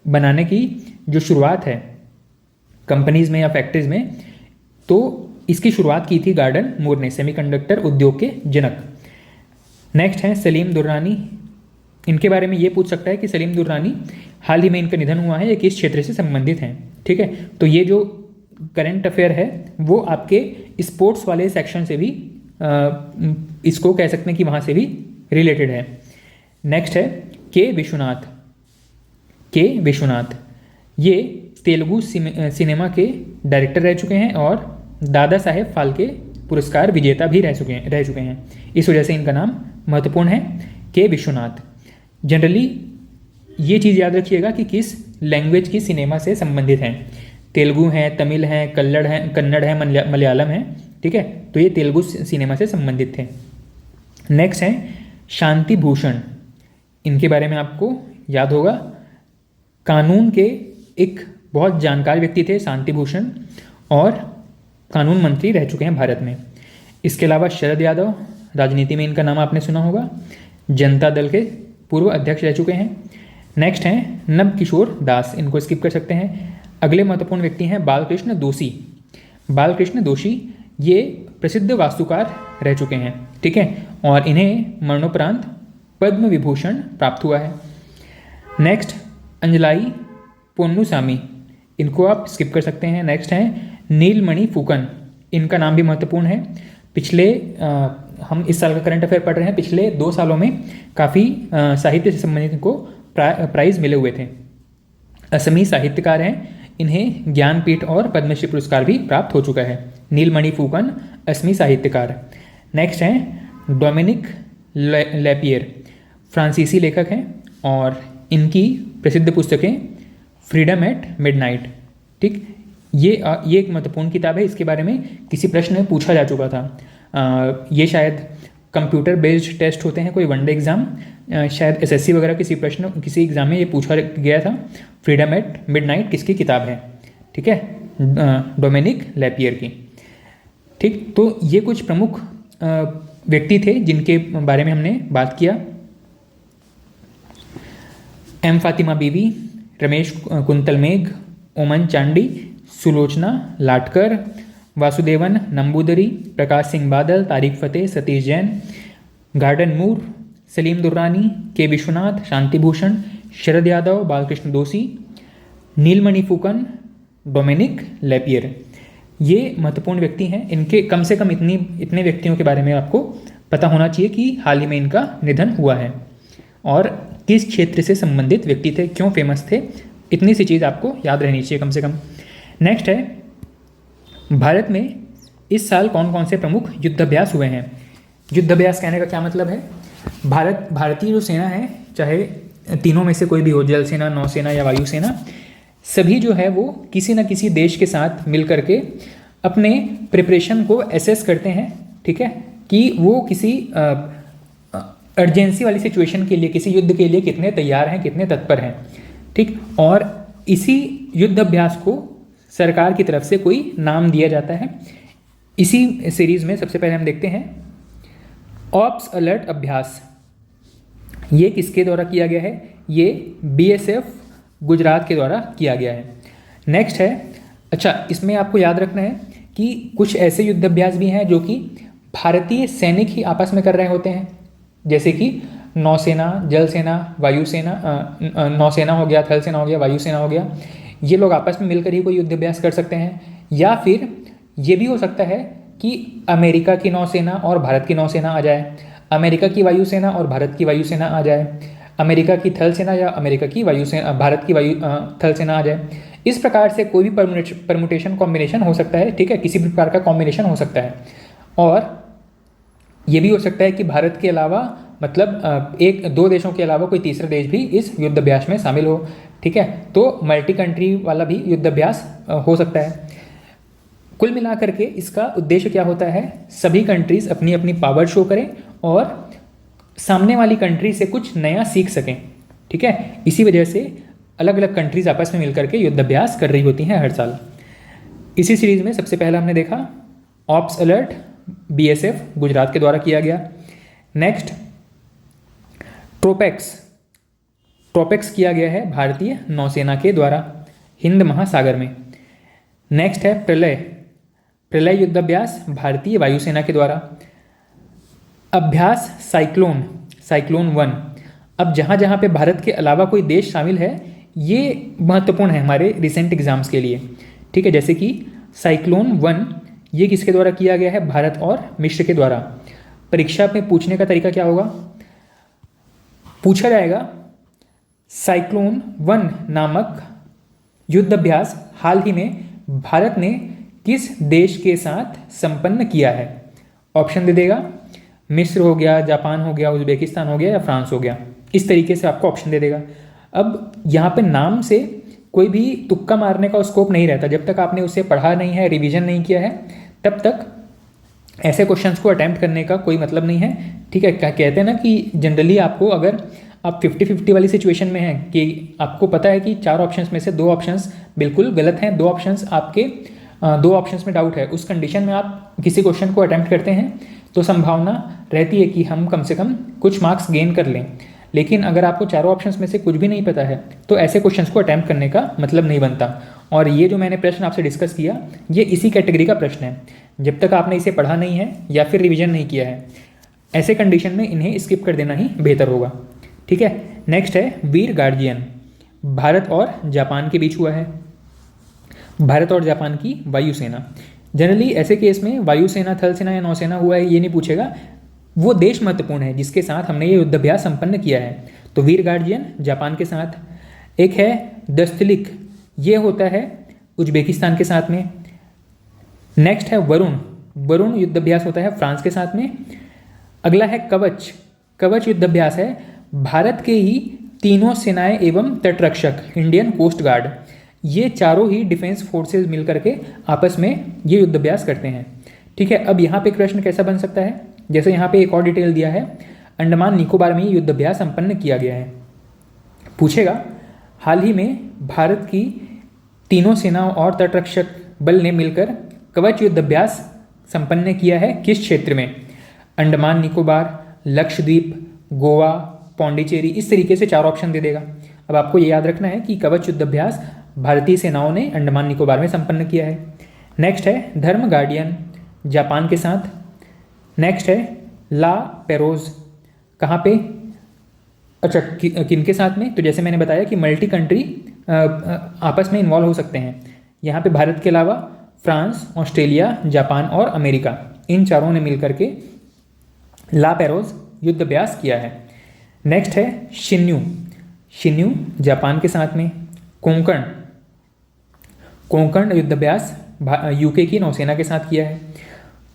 बनाने की जो शुरुआत है कंपनीज़ में या फैक्ट्रीज में, तो इसकी शुरुआत की थी गार्डन मूर ने, सेमीकंडक्टर उद्योग के जनक। नेक्स्ट है सलीम दुर्रानी, इनके बारे में ये पूछ सकता है कि सलीम दुर्रानी हाल ही में इनका निधन हुआ है, ये किस क्षेत्र से संबंधित हैं। ठीक है, तो ये जो करंट अफेयर है वो आपके स्पोर्ट्स वाले सेक्शन से भी इसको कह सकते हैं कि वहाँ से भी रिलेटेड है। नेक्स्ट है के विश्वनाथ। के विश्वनाथ ये तेलुगु सिनेमा के डायरेक्टर रह चुके हैं और दादा साहेब फाल्के पुरस्कार विजेता भी रह चुके हैं। इस वजह से इनका नाम महत्वपूर्ण है, के विश्वनाथ। जनरली ये चीज़ याद रखिएगा कि किस लैंग्वेज की सिनेमा से संबंधित हैं। तेलुगु है, तमिल है, कन्नड़ है, मलयालम है। ठीक है, तो ये तेलुगु सिनेमा से संबंधित थे। नेक्स्ट है शांति भूषण, इनके बारे में आपको याद होगा, कानून के एक बहुत जानकार व्यक्ति थे शांति भूषण और कानून मंत्री रह चुके हैं भारत में। इसके अलावा शरद यादव, राजनीति में इनका नाम आपने सुना होगा, जनता दल के पूर्व अध्यक्ष रह चुके हैं। नेक्स्ट हैं नब किशोर दास, इनको स्किप कर सकते हैं। अगले महत्वपूर्ण व्यक्ति हैं बालकृष्ण दोषी। बालकृष्ण दोषी ये प्रसिद्ध वास्तुकार रह चुके हैं। ठीक है, और इन्हें मरणोपरांत पद्म विभूषण प्राप्त हुआ है। नेक्स्ट अंजलाई पोन्नुसामी, इनको आप स्किप कर सकते हैं। नेक्स्ट हैं नीलमणि फुकन, इनका नाम भी महत्वपूर्ण है। हम इस साल का करंट अफेयर पढ़ रहे हैं, पिछले 2 सालों में काफ़ी साहित्य से संबंधित इनको प्राइज़ मिले हुए थे। असमी साहित्यकार हैं, इन्हें ज्ञानपीठ और पद्मश्री पुरस्कार भी प्राप्त हो चुका है। नीलमणि फुकन असमी साहित्यकार। नेक्स्ट हैं डोमिनिक लैपियर, फ्रांसीसी लेखक हैं और इनकी प्रसिद्ध पुस्तकें फ्रीडम एट मिडनाइट। ठीक, ये एक महत्वपूर्ण किताब है, इसके बारे में किसी प्रश्न में पूछा जा चुका था। ये शायद कंप्यूटर बेस्ड टेस्ट होते हैं, कोई वनडे एग्ज़ाम, शायद एसएससी वगैरह किसी एग्ज़ाम में ये पूछा गया था, फ्रीडम एट मिडनाइट किसकी किताब है। ठीक है, डोमिनिक लैपियर की। ठीक, तो ये कुछ प्रमुख व्यक्ति थे जिनके बारे में हमने बात किया। एम फातिमा बीवी, रमेश कुंतल मेघ, ओमन चांडी, सुलोचना लाटकर, वासुदेवन नंबूदरी, प्रकाश सिंह बादल, तारिक फतेह, सतीश जैन, गार्डन मूर, सलीम दुर्रानी, के विश्वनाथ, शांति भूषण, शरद यादव, बालकृष्ण दोषी, नीलमणि फुकन, डोमिनिक लैपियर, ये महत्वपूर्ण व्यक्ति हैं। इनके कम से कम इतने व्यक्तियों के बारे में आपको पता होना चाहिए कि हाल ही में इनका निधन हुआ है और किस क्षेत्र से संबंधित व्यक्ति थे, क्यों फेमस थे, इतनी सी चीज़ आपको याद रहनी चाहिए कम से कम। नेक्स्ट है भारत में इस साल कौन कौन से प्रमुख युद्धाभ्यास हुए हैं। युद्धाभ्यास कहने का क्या मतलब है, भारतीय जो सेना है, चाहे तीनों में से कोई भी हो, जल सेना, नौसेना या वायुसेना, सभी जो है वो किसी न किसी देश के साथ मिल करके अपने प्रिपरेशन को एसेस करते हैं। ठीक है, कि वो किसी अर्जेंसी वाली सिचुएशन के लिए, किसी युद्ध के लिए कितने तैयार हैं, कितने तत्पर हैं। ठीक, और इसी युद्ध अभ्यास को सरकार की तरफ से कोई नाम दिया जाता है। इसी सीरीज में सबसे पहले हम देखते हैं ऑप्स अलर्ट अभ्यास। ये किसके द्वारा किया गया है, ये बीएसएफ गुजरात के द्वारा किया गया है। नेक्स्ट है, अच्छा इसमें आपको याद रखना है कि कुछ ऐसे युद्ध अभ्यास भी हैं जो कि भारतीय सैनिक ही आपस में कर रहे होते हैं, जैसे कि नौसेना, जल सेना, वायुसेना, नौसेना हो गया, थल सेना हो गया, वायुसेना हो गया, ये लोग आपस में मिलकर ही कोई युद्ध अभ्यास कर सकते हैं। या फिर ये भी हो सकता है कि अमेरिका की नौसेना और भारत की नौसेना आ जाए, अमेरिका की वायुसेना और भारत की वायुसेना आ जाए, अमेरिका की थल सेना या अमेरिका की वायुसेना, भारत की थल सेना आ जाए। इस प्रकार से कोई भी परमुटेशन कॉम्बिनेशन हो सकता है, ठीक है, किसी भी प्रकार का कॉम्बिनेशन हो सकता है। और ये भी हो सकता है कि भारत के अलावा मतलब एक दो देशों के अलावा कोई तीसरा देश भी इस युद्ध अभ्यास में शामिल हो, ठीक है, तो मल्टी कंट्री वाला भी युद्ध अभ्यास हो सकता है। कुल मिलाकर के इसका उद्देश्य क्या होता है, सभी कंट्रीज अपनी अपनी पावर शो करें और सामने वाली कंट्री से कुछ नया सीख सकें, ठीक है। इसी वजह से अलग अलग कंट्रीज आपस में मिलकर के युद्ध अभ्यास कर रही होती हैं हर साल। इसी सीरीज में सबसे पहला हमने देखा ऑप्स अलर्ट बीएसएफ गुजरात के द्वारा किया गया। नेक्स्ट ट्रोपेक्स किया गया है भारतीय नौसेना के द्वारा हिंद महासागर में। नेक्स्ट है प्रलय युद्धाभ्यास भारतीय वायुसेना के द्वारा। अभ्यास साइक्लोन 1। अब जहाँ जहाँ पे भारत के अलावा कोई देश शामिल है ये महत्वपूर्ण है हमारे रिसेंट एग्जाम्स के लिए, ठीक है। जैसे कि साइक्लोन 1 ये किसके द्वारा किया गया है, भारत और मिस्र के द्वारा। परीक्षा में पूछने का तरीका क्या होगा, पूछा जाएगा साइक्लोन 1 नामक युद्ध अभ्यास हाल ही में भारत ने किस देश के साथ संपन्न किया है। ऑप्शन दे देगा, मिस्र हो गया, जापान हो गया, उज्बेकिस्तान हो गया या फ्रांस हो गया। इस तरीके से आपको ऑप्शन दे देगा। अब यहाँ पे नाम से कोई भी तुक्का मारने का स्कोप नहीं रहता, जब तक आपने उसे पढ़ा नहीं है, रिवीजन नहीं किया है, तब तक ऐसे क्वेश्चंस को अटेम्प्ट करने का कोई मतलब नहीं है, ठीक है। क्या कहते हैं ना कि जनरली आपको अगर आप 50-50 वाली सिचुएशन में हैं कि आपको पता है कि 4 ऑप्शंस में से 2 ऑप्शंस बिल्कुल गलत हैं, 2 ऑप्शंस आपके 2 ऑप्शंस में डाउट है, उस कंडीशन में आप किसी क्वेश्चन को अटेम्प्ट करते हैं तो संभावना रहती है कि हम कम से कम कुछ मार्क्स गेन कर लें। लेकिन अगर आपको चारों ऑप्शंस में से कुछ भी नहीं पता है तो ऐसे क्वेश्चंस को अटेम्प्ट करने का मतलब नहीं बनता। और ये जो मैंने प्रश्न आपसे डिस्कस किया ये इसी कैटेगरी का प्रश्न है, जब तक आपने इसे पढ़ा नहीं है या फिर रिवीजन नहीं किया है, ऐसे कंडीशन में इन्हें स्किप कर देना ही बेहतर होगा, ठीक है। नेक्स्ट है वीर गार्जियन, भारत और जापान के बीच हुआ है। भारत और जापान की वायुसेना, जनरली ऐसे केस में वायुसेना, थल सेना या नौसेना हुआ है ये नहीं पूछेगा, वो देश महत्वपूर्ण है जिसके साथ हमने ये युद्धाभ्यास संपन्न किया है। तो वीर गार्जियन जापान के साथ। एक है दस्तलिक, ये होता है उज्बेकिस्तान के साथ में। नेक्स्ट है वरुण युद्धाभ्यास होता है फ्रांस के साथ में। अगला है कवच युद्धाभ्यास है भारत के ही तीनों सेनाएं एवं तटरक्षक, इंडियन कोस्ट गार्ड, ये चारों ही डिफेंस फोर्सेस मिलकर के आपस में ये युद्धाभ्यास करते हैं, ठीक है। अब यहाँ पे प्रश्न कैसा बन सकता है, जैसे यहाँ पे एक और डिटेल दिया है, अंडमान निकोबार में युद्धाभ्यास संपन्न किया गया है। पूछेगा हाल ही में भारत की तीनों सेनाओं और तटरक्षक बल ने मिलकर कवच युद्धाभ्यास संपन्न किया है किस क्षेत्र में। अंडमान निकोबार, लक्षद्वीप, गोवा, पौंडीचेरी, इस तरीके से 4 ऑप्शन दे देगा। अब आपको ये याद रखना है कि कवच युद्धाभ्यास भारतीय सेनाओं ने अंडमान निकोबार में संपन्न किया है। नेक्स्ट है धर्म गार्डियन, जापान के साथ। नेक्स्ट है ला पेरोज, कहाँ पे, अच्छा किन के साथ में, तो जैसे मैंने बताया कि मल्टी कंट्री आपस में इन्वॉल्व हो सकते हैं। यहाँ पे भारत के अलावा फ्रांस, ऑस्ट्रेलिया, जापान और अमेरिका, इन चारों ने मिलकर के ला पेरोज युद्धाभ्यास किया है। नेक्स्ट है शिन्यू जापान के साथ में। कोंकण युद्धाभ्यास यूके की नौसेना के साथ किया है।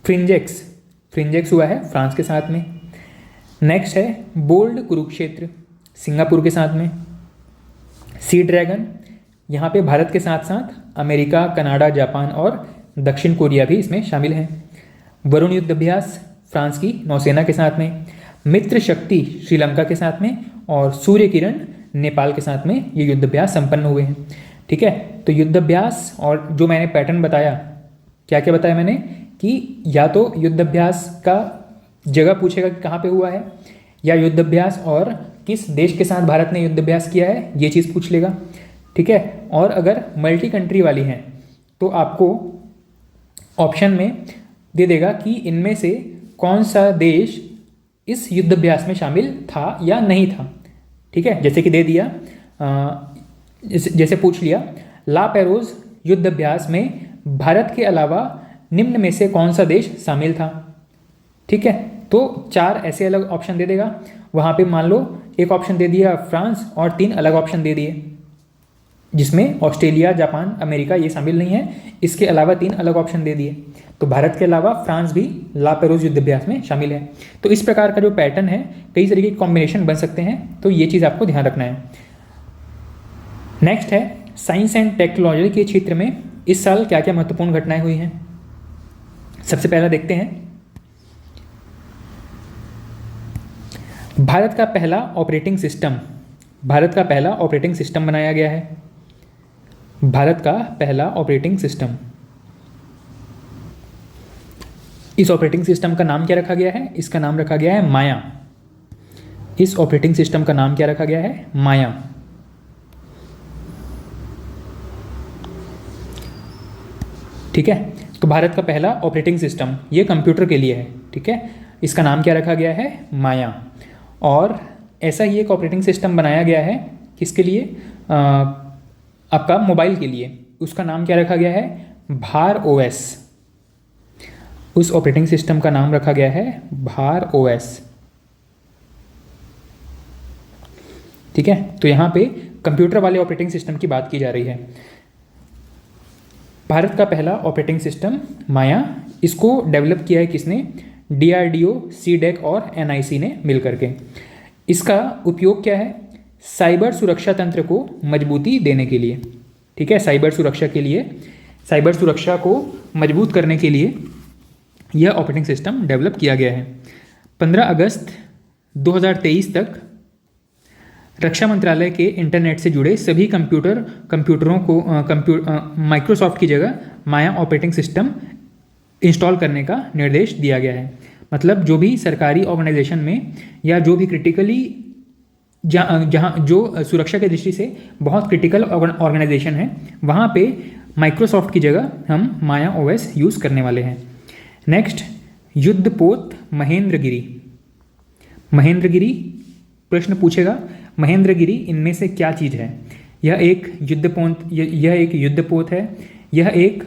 फ्रिंजेक्स हुआ है फ्रांस के साथ में। नेक्स्ट है बोल्ड कुरुक्षेत्र, सिंगापुर के साथ में। सी ड्रैगन, यहाँ पे भारत के साथ साथ अमेरिका, कनाडा, जापान और दक्षिण कोरिया भी इसमें शामिल हैं। वरुण युद्धाभ्यास फ्रांस की नौसेना के साथ में। मित्र शक्ति श्रीलंका के साथ में और सूर्य किरण नेपाल के साथ में ये युद्धाभ्यास संपन्न हुए हैं, ठीक है। तो युद्धाभ्यास और जो मैंने पैटर्न बताया, क्या क्या बताया मैंने, कि या तो युद्धाभ्यास का जगह पूछेगा कि कहाँ पे हुआ है, या युद्धाभ्यास और किस देश के साथ भारत ने युद्धाभ्यास किया है ये चीज़ पूछ लेगा, ठीक है। और अगर मल्टी कंट्री वाली हैं तो आपको ऑप्शन में दे देगा कि इनमें से कौन सा देश इस युद्धाभ्यास में शामिल था या नहीं था, ठीक है। जैसे कि दे दिया, जैसे पूछ लिया ला पेरोज युद्धाभ्यास में भारत के अलावा निम्न में से कौन सा देश शामिल था, ठीक है। तो 4 ऐसे अलग ऑप्शन दे देगा। वहाँ पे मान लो एक ऑप्शन दे दिया फ्रांस और 3 अलग ऑप्शन दे दिए, जिसमें ऑस्ट्रेलिया, जापान, अमेरिका ये शामिल नहीं है। इसके अलावा 3 अलग ऑप्शन दे दिए। तो भारत के अलावा फ्रांस भी ला पेरोज युद्धाभ्यास में शामिल है। तो इस प्रकार का जो पैटर्न है, कई तरीके के कॉम्बिनेशन बन सकते हैं, तो ये चीज़ आपको ध्यान रखना है। नेक्स्ट है साइंस एंड टेक्नोलॉजी के क्षेत्र में इस साल क्या क्या महत्वपूर्ण घटनाएं हुई हैं। सबसे पहला देखते हैं, भारत का पहला ऑपरेटिंग सिस्टम बनाया गया है। भारत का पहला ऑपरेटिंग सिस्टम, इस ऑपरेटिंग सिस्टम का नाम क्या रखा गया है? इसका नाम रखा गया है माया। इस ऑपरेटिंग सिस्टम का नाम क्या रखा गया है? माया। ठीक है, तो भारत का पहला ऑपरेटिंग सिस्टम ये कंप्यूटर के लिए है। ठीक है, इसका नाम क्या रखा गया है? माया। और ऐसा ही एक ऑपरेटिंग सिस्टम बनाया गया है किसके लिए? आपका मोबाइल के लिए। उसका नाम क्या रखा गया है? भार ओएस। उस ऑपरेटिंग सिस्टम का नाम रखा गया है भार ओएस। ठीक है, तो यहाँ पे कंप्यूटर वाले ऑपरेटिंग सिस्टम की बात की जा रही है। भारत का पहला ऑपरेटिंग सिस्टम माया, इसको डेवलप किया है किसने? DRDO, CDEC और NIC ने मिलकर के। इसका उपयोग क्या है? साइबर सुरक्षा तंत्र को मजबूती देने के लिए। ठीक है, साइबर सुरक्षा के लिए, साइबर सुरक्षा को मजबूत करने के लिए यह ऑपरेटिंग सिस्टम डेवलप किया गया है। 15 अगस्त 2023 तक रक्षा मंत्रालय के इंटरनेट से जुड़े सभी कंप्यूटरों को माइक्रोसॉफ्ट की जगह माया ऑपरेटिंग सिस्टम इंस्टॉल करने का निर्देश दिया गया है। मतलब जो भी सरकारी ऑर्गेनाइजेशन में या जो भी क्रिटिकली जहाँ जो सुरक्षा की दृष्टि से बहुत क्रिटिकल ऑर्गेनाइजेशन है, वहाँ पे माइक्रोसॉफ्ट की जगह हम माया ओएस यूज़ करने वाले हैं। नेक्स्ट, युद्धपोत महेंद्रगिरी। महेंद्रगिरी प्रश्न पूछेगा, महेंद्रगिरी इनमें से क्या चीज़ है? यह एक युद्धपोत है, यह एक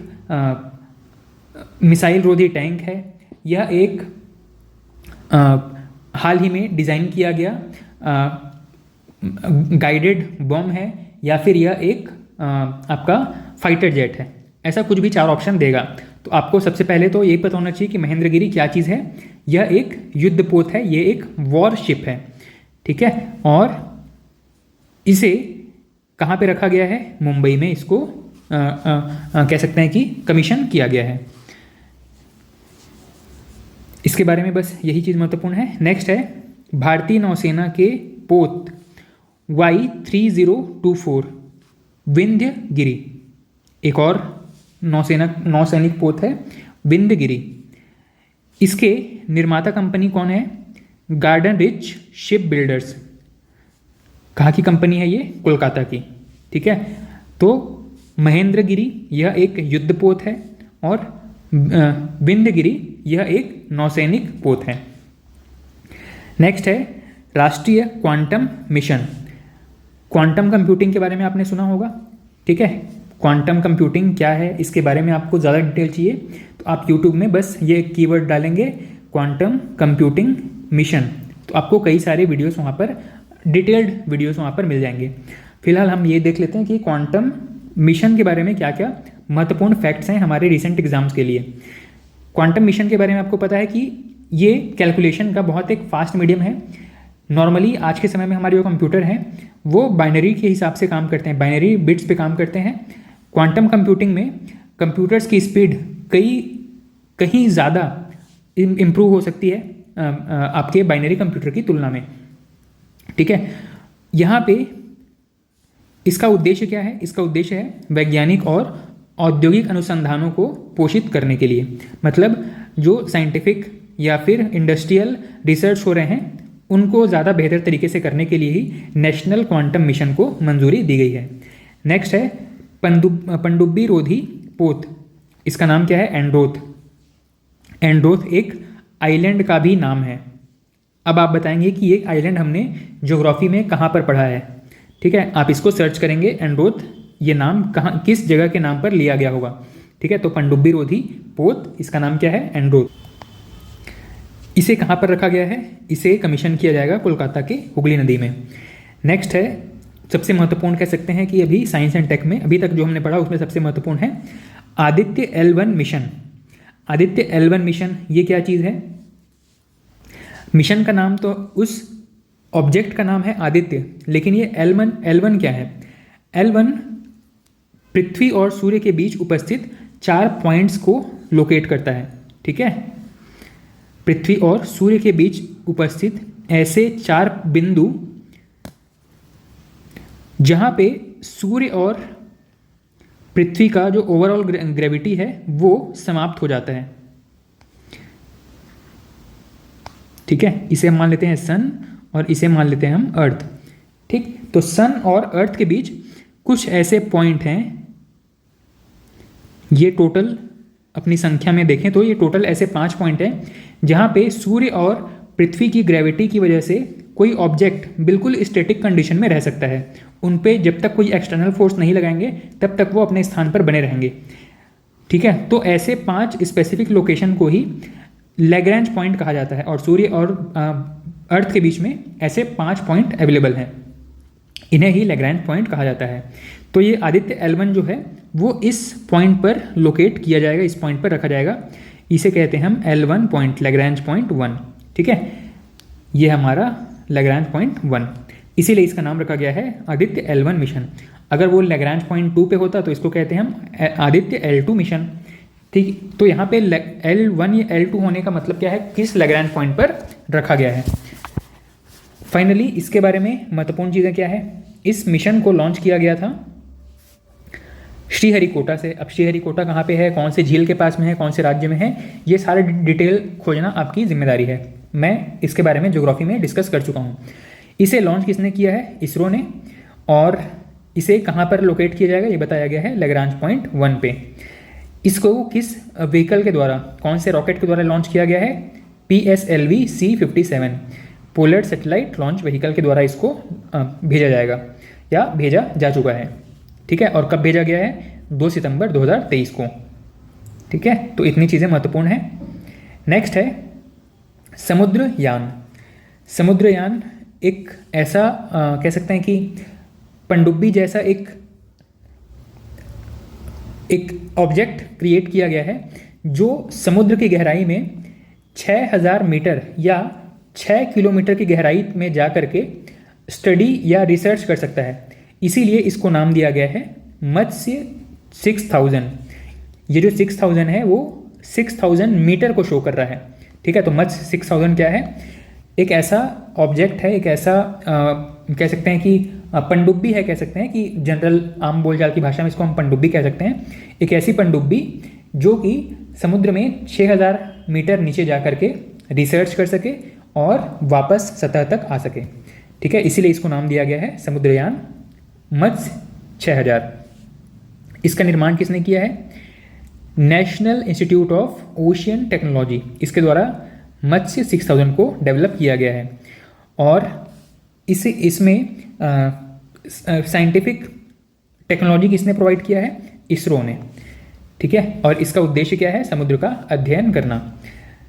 मिसाइल रोधी टैंक है, यह एक हाल ही में डिज़ाइन किया गया गाइडेड बम है, या फिर यह एक आपका फाइटर जेट है। ऐसा कुछ भी 4 ऑप्शन देगा। तो आपको सबसे पहले तो ये पता होना चाहिए कि महेंद्रगिरी क्या चीज़ है। यह एक युद्धपोत है, ये एक वॉरशिप है। ठीक है, और इसे कहाँ पे रखा गया है? मुंबई में इसको कह सकते हैं कि कमीशन किया गया है। इसके बारे में बस यही चीज़ महत्वपूर्ण है। नेक्स्ट है भारतीय नौसेना के पोत Y3024 विंध्यगिरी। एक और नौसैनिक पोत है विंध्यगिरी। इसके निर्माता कंपनी कौन है? Garden rich ship builders. कहाँ की कंपनी है ये? कोलकाता की। ठीक है, तो महेंद्रगिरी यह एक युद्धपोत है और विंध्यगिरी यह एक नौसैनिक पोत है। नेक्स्ट है राष्ट्रीय क्वांटम मिशन। क्वांटम कंप्यूटिंग के बारे में आपने सुना होगा। ठीक है, क्वांटम कंप्यूटिंग क्या है, इसके बारे में आपको ज़्यादा डिटेल चाहिए तो आप यूट्यूब में बस ये कीवर्ड डालेंगे क्वांटम कंप्यूटिंग मिशन, तो आपको कई सारे वीडियोस वहाँ पर, डिटेल्ड वीडियोस वहाँ पर मिल जाएंगे। फिलहाल हम ये देख लेते हैं कि क्वांटम मिशन के बारे में क्या क्या महत्वपूर्ण फैक्ट्स हैं हमारे रिसेंट एग्जाम्स के लिए। क्वांटम मिशन के बारे में आपको पता है कि ये कैलकुलेशन का बहुत एक फास्ट मीडियम है। नॉर्मली आज के समय में हमारे जो कंप्यूटर हैं वो बाइनरी के हिसाब से काम करते हैं, बाइनरी बिट्स पे काम करते हैं। क्वांटम कंप्यूटिंग में कंप्यूटर्स की स्पीड कहीं ज़्यादा इम्प्रूव हो सकती है आपके बाइनरी कंप्यूटर की तुलना में। ठीक है, यहाँ पे इसका उद्देश्य क्या है? इसका उद्देश्य है वैज्ञानिक और औद्योगिक अनुसंधानों को पोषित करने के लिए। मतलब जो साइंटिफिक या फिर इंडस्ट्रियल रिसर्च हो रहे हैं उनको ज़्यादा बेहतर तरीके से करने के लिए ही नेशनल क्वांटम मिशन को मंजूरी दी गई है। नेक्स्ट है पनडुब्बी रोधी पोत। इसका नाम क्या है? एंड्रोथ। एंड्रोथ एक आइलैंड का भी नाम है। अब आप बताएंगे कि ये आइलैंड हमने ज्योग्राफी में कहाँ पर पढ़ा है। ठीक है, आप इसको सर्च करेंगे एंड्रोथ, ये नाम कहाँ, किस जगह के नाम पर लिया गया होगा। ठीक है, तो पनडुब्बी रोधी पोत, इसका नाम क्या है? एंड्रोथ। इसे कहाँ पर रखा गया है? इसे कमीशन किया जाएगा कोलकाता के हुगली नदी में। नेक्स्ट है सबसे महत्वपूर्ण कह सकते हैं कि अभी साइंस एंड टेक में अभी तक जो हमने पढ़ा उसमें सबसे महत्वपूर्ण है Aditya L1 mission. Aditya L1 mission ये क्या चीज़ है? मिशन का नाम तो उस ऑब्जेक्ट का नाम है आदित्य, लेकिन ये L1 क्या है? L1 पृथ्वी और सूर्य के बीच उपस्थित 4 पॉइंट्स को लोकेट करता है। ठीक है, पृथ्वी और सूर्य के बीच उपस्थित ऐसे 4 बिंदु जहां पे सूर्य और पृथ्वी का जो ओवरऑल ग्रेविटी है वो समाप्त हो जाता है। ठीक है, इसे हम मान लेते हैं सन और इसे मान लेते हैं हम अर्थ। ठीक, तो सन और अर्थ के बीच कुछ ऐसे पॉइंट हैं, ये टोटल अपनी संख्या में देखें तो ये टोटल ऐसे 5 पॉइंट हैं जहां पे सूर्य और पृथ्वी की ग्रेविटी की वजह से कोई ऑब्जेक्ट बिल्कुल स्टैटिक कंडीशन में रह सकता है। उन पे जब तक कोई एक्सटर्नल फोर्स नहीं लगाएंगे तब तक वो अपने स्थान पर बने रहेंगे। ठीक है, तो ऐसे 5 स्पेसिफिक लोकेशन को ही लैग्रैंज पॉइंट कहा जाता है और सूर्य और अर्थ के बीच में ऐसे 5 पॉइंट अवेलेबल हैं, इन्हें ही लैग्रैंज पॉइंट कहा जाता है। तो ये आदित्य L1 जो है वो इस पॉइंट पर लोकेट किया जाएगा, इस पॉइंट पर रखा जाएगा, इसे कहते हैं हम L1 पॉइंट, लैग्रैंज पॉइंट 1। ठीक है, ये हमारा लैग्रैंज पॉइंट 1, इसीलिए इसका नाम रखा गया है आदित्य L1 मिशन। अगर वो लैग्रैंज पॉइंट 2 पे होता तो इसको कहते हैं हम आदित्य L2 मिशन। ठीक, तो यहाँ पे L1 या L2 होने का मतलब क्या है, किस लैग्रैंज पॉइंट पर रखा गया है। फाइनली इसके बारे में महत्वपूर्ण चीज़ें क्या है, इस मिशन को लॉन्च किया गया था श्रीहरिकोटा से। अब श्रीहरिकोटा कहाँ पे है, कौन से झील के पास में है, कौन से राज्य में है, ये सारे डिटेल खोजना आपकी जिम्मेदारी है। मैं इसके बारे में ज्योग्राफी में डिस्कस कर चुका हूँ। इसे लॉन्च किसने किया है, इसरो ने, और इसे कहाँ पर लोकेट किया जाएगा ये बताया गया है लैग्रैंज पॉइंट 1 पे। इसको किस व्हीकल के द्वारा, कौन से रॉकेट के द्वारा लॉन्च किया गया है, PSLV C57 polar satellite launch vehicle के द्वारा इसको भेजा जाएगा या भेजा जा चुका है। ठीक है, और कब भेजा गया है, 2 सितंबर 2023 को। ठीक है, तो इतनी चीज़ें महत्वपूर्ण हैं। नेक्स्ट है समुद्रयान। समुद्रयान एक ऐसा कह सकते हैं कि पनडुब्बी जैसा एक ऑब्जेक्ट क्रिएट किया गया है जो समुद्र की गहराई में 6000 मीटर या 6 किलोमीटर की गहराई में जा करके स्टडी या रिसर्च कर सकता है। इसीलिए इसको नाम दिया गया है मत्स्य 6000। ये जो 6000 है वो 6000 मीटर को शो कर रहा है। ठीक है, तो मत्स्य 6000 क्या है, एक ऐसा ऑब्जेक्ट है, एक ऐसा कह सकते हैं कि पनडुब्बी है, कह सकते हैं कि जनरल आम बोलचाल की भाषा में इसको हम पनडुब्बी कह सकते हैं। एक ऐसी पनडुब्बी जो कि समुद्र में 6000 मीटर नीचे जा करके रिसर्च कर सके और वापस सतह तक आ सके। ठीक है, इसीलिए इसको नाम दिया गया है समुद्रयान मत्स्य 6000। इसका निर्माण किसने किया है, national institute of ocean technology, इसके द्वारा मत्स्य 6000 को डेवलप किया गया है। और इसमें साइंटिफिक टेक्नोलॉजी किसने प्रोवाइड किया है, इसरो ने। ठीक है, और इसका उद्देश्य क्या है, समुद्र का अध्ययन करना।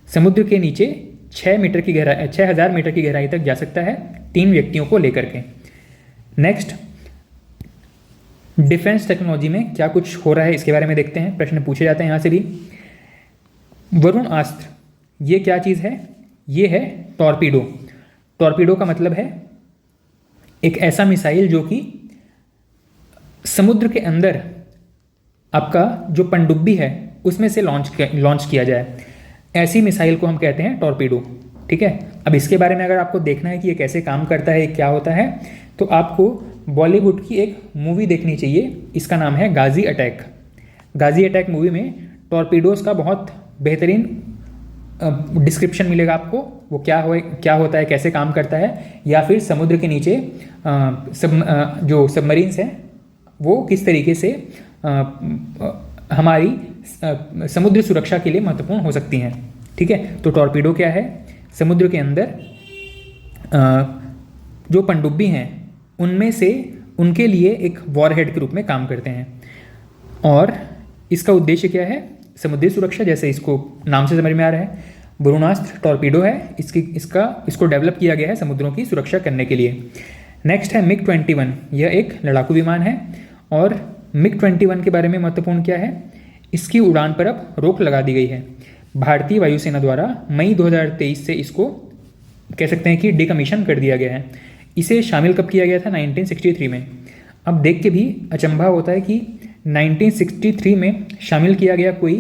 समुद्र के नीचे 6000 मीटर की गहराई तक जा सकता है 3 व्यक्तियों को लेकर के। नेक्स्ट, डिफेंस टेक्नोलॉजी में क्या कुछ हो रहा है इसके बारे में देखते हैं, प्रश्न पूछे जाते हैं यहाँ से भी। वरुणास्त्र, ये क्या चीज़ है, ये है टॉर्पीडो। टॉर्पीडो का मतलब है एक ऐसा मिसाइल जो कि समुद्र के अंदर आपका जो पनडुब्बी है उसमें से लॉन्च किया जाए, ऐसी मिसाइल को हम कहते हैं टॉर्पीडो। ठीक है, अब इसके बारे में अगर आपको देखना है कि ये कैसे काम करता है, क्या होता है, तो आपको बॉलीवुड की एक मूवी देखनी चाहिए, इसका नाम है गाजी अटैक। गाजी अटैक मूवी में टॉर्पीडोज का बहुत बेहतरीन डिस्क्रिप्शन मिलेगा आपको, वो क्या होता है, कैसे काम करता है, या फिर समुद्र के नीचे जो सबमरीन्स हैं वो किस तरीके से हमारी समुद्र सुरक्षा के लिए महत्वपूर्ण हो सकती हैं। ठीक है, तो टॉर्पीडो क्या है, समुद्र के अंदर जो पनडुब्बी हैं उनमें से उनके लिए एक वॉरहेड के रूप में काम करते हैं। और इसका उद्देश्य क्या है, समुद्री सुरक्षा, जैसे इसको नाम से समझ में आ रहा है। वरुणास्त्र टॉर्पीडो है, इसको डेवलप किया गया है समुद्रों की सुरक्षा करने के लिए। नेक्स्ट है मिग 21, यह एक लड़ाकू विमान है। और मिग 21 के बारे में महत्वपूर्ण क्या है, इसकी उड़ान पर अब रोक लगा दी गई है। भारतीय वायुसेना द्वारा मई 2023 से इसको कह सकते हैं कि डिकमीशन कर दिया गया है। इसे शामिल कब किया गया था, 1963 में। अब देख के भी अचंभा होता है कि 1963 में शामिल किया गया कोई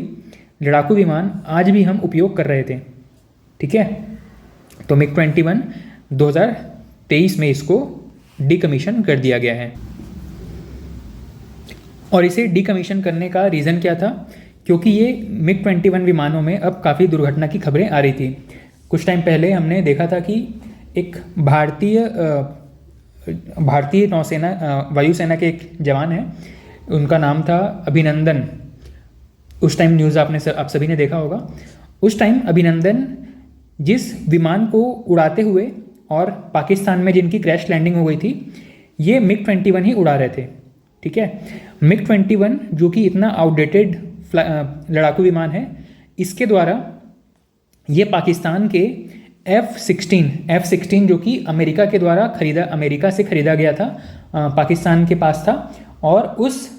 लड़ाकू विमान आज भी हम उपयोग कर रहे थे। ठीक है, तो मिग 21 2023 में इसको डिकमीशन कर दिया गया है। और इसे डिकमीशन करने का रीज़न क्या था, क्योंकि ये मिग 21 विमानों में अब काफ़ी दुर्घटना की खबरें आ रही थी। कुछ टाइम पहले हमने देखा था कि एक भारतीय नौसेना वायुसेना के एक जवान हैं, उनका नाम था अभिनंदन। उस टाइम न्यूज़ आप सभी ने देखा होगा। उस टाइम अभिनंदन जिस विमान को उड़ाते हुए और पाकिस्तान में जिनकी क्रैश लैंडिंग हो गई थी, ये मिग 21 ही उड़ा रहे थे। ठीक है, मिग 21 जो कि इतना आउटडेटेड लड़ाकू विमान है, इसके द्वारा ये पाकिस्तान के F-16 जो कि अमेरिका से खरीदा गया था, पाकिस्तान के पास था, और उस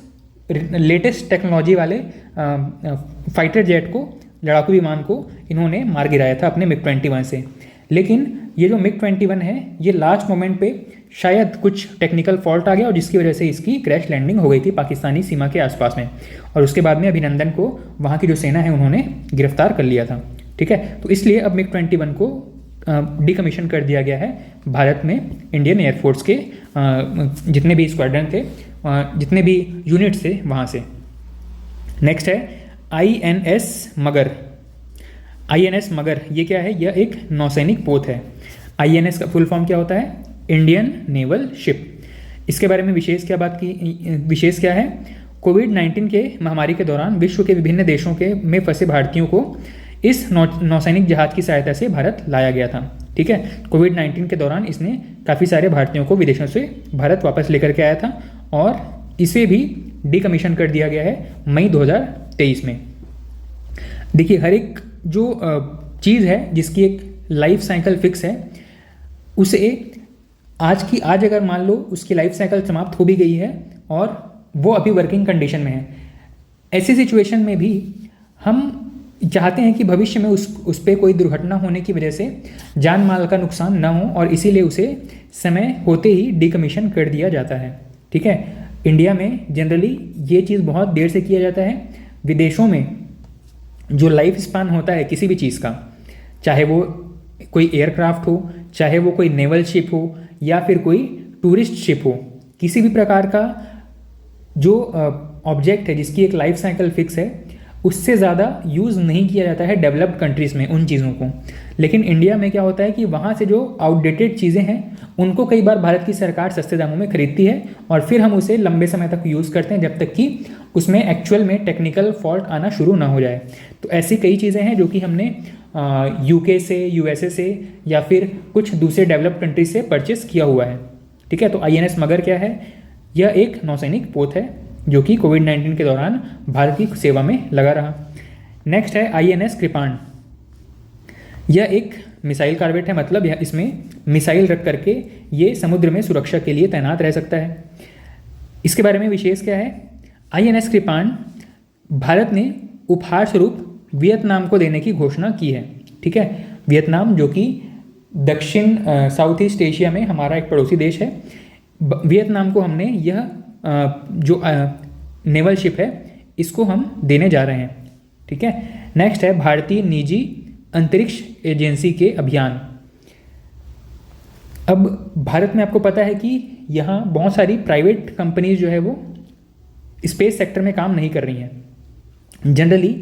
लेटेस्ट टेक्नोलॉजी वाले फाइटर जेट को, लड़ाकू विमान को इन्होंने मार गिराया था अपने मिग 21 से। लेकिन ये जो मिग 21 है, ये लास्ट मोमेंट पे शायद कुछ टेक्निकल फॉल्ट आ गया और जिसकी वजह से इसकी क्रैश लैंडिंग हो गई थी पाकिस्तानी सीमा के आसपास में। और उसके बाद में अभिनंदन को वहाँ की जो सेना है उन्होंने गिरफ्तार कर लिया था। ठीक है, तो इसलिए अब मिग 21 को डिकमीशन कर दिया गया है भारत में इंडियन एयरफोर्स के जितने भी स्क्वाड्रन थे, जितने भी यूनिट्स थे वहाँ से। नेक्स्ट है INS मगर। INS मगर ये क्या है, यह एक नौसैनिक पोत है। INS का फुल फॉर्म क्या होता है, इंडियन नेवल शिप। इसके बारे में विशेष क्या है, कोविड-19 के महामारी के दौरान विश्व के विभिन्न देशों में फंसे भारतीयों को इस नौसैनिक जहाज की सहायता से भारत लाया गया था। ठीक है, कोविड-19 के दौरान इसने काफ़ी सारे भारतीयों को विदेशों से भारत वापस लेकर के आया था और इसे भी डिकमीशन कर दिया गया है मई 2023 में। देखिए, हर एक जो चीज़ है जिसकी एक लाइफ साइकिल फिक्स है, उसे आज अगर मान लो उसकी लाइफ साइकिल समाप्त हो भी गई है और वो अभी वर्किंग कंडीशन में है, ऐसी सिचुएशन में भी हम चाहते हैं कि भविष्य में उस पर कोई दुर्घटना होने की वजह से जान माल का नुकसान ना हो, और इसीलिए उसे समय होते ही डिकमीशन कर दिया जाता है। ठीक है, इंडिया में जनरली ये चीज़ बहुत देर से किया जाता है। विदेशों में जो लाइफ स्पान होता है किसी भी चीज़ का, चाहे वो कोई एयरक्राफ्ट हो, चाहे वो कोई नेवल शिप हो, या फिर कोई टूरिस्ट शिप हो, किसी भी प्रकार का जो ऑब्जेक्ट है जिसकी एक लाइफ साइकिल फिक्स है, उससे ज़्यादा यूज़ नहीं किया जाता है डेवलप्ड कंट्रीज़ में उन चीज़ों को। लेकिन इंडिया में क्या होता है कि वहाँ से जो आउटडेटेड चीज़ें हैं उनको कई बार भारत की सरकार सस्ते दामों में खरीदती है और फिर हम उसे लंबे समय तक यूज़ करते हैं जब तक कि उसमें एक्चुअल में टेक्निकल फॉल्ट आना शुरू ना हो जाए। तो ऐसी कई चीज़ें हैं जो कि हमने UK से, USA से या फिर कुछ दूसरे डेवलप्ड कंट्री से परचेस किया हुआ है। ठीक है, तो INS मगर क्या है, यह एक नौसैनिक पोत है जो कि कोविड-19 के दौरान भारत की सेवा में लगा रहा। नेक्स्ट है INS कृपाण। यह एक मिसाइल कॉर्वेट है, मतलब यह इसमें मिसाइल रख करके ये समुद्र में सुरक्षा के लिए तैनात रह सकता है। इसके बारे में विशेष क्या है, INS कृपाण भारत ने उपहार स्वरूप वियतनाम को देने की घोषणा की है। ठीक है, वियतनाम जो कि दक्षिण साउथ ईस्ट एशिया में हमारा एक पड़ोसी देश है, वियतनाम को हमने यह जो नेवल शिप है इसको हम देने जा रहे हैं। ठीक है, नेक्स्ट है भारतीय निजी अंतरिक्ष एजेंसी के अभियान। अब भारत में आपको पता है कि यहाँ बहुत सारी प्राइवेट कंपनीज जो है वो स्पेस सेक्टर में काम नहीं कर रही हैं। जनरली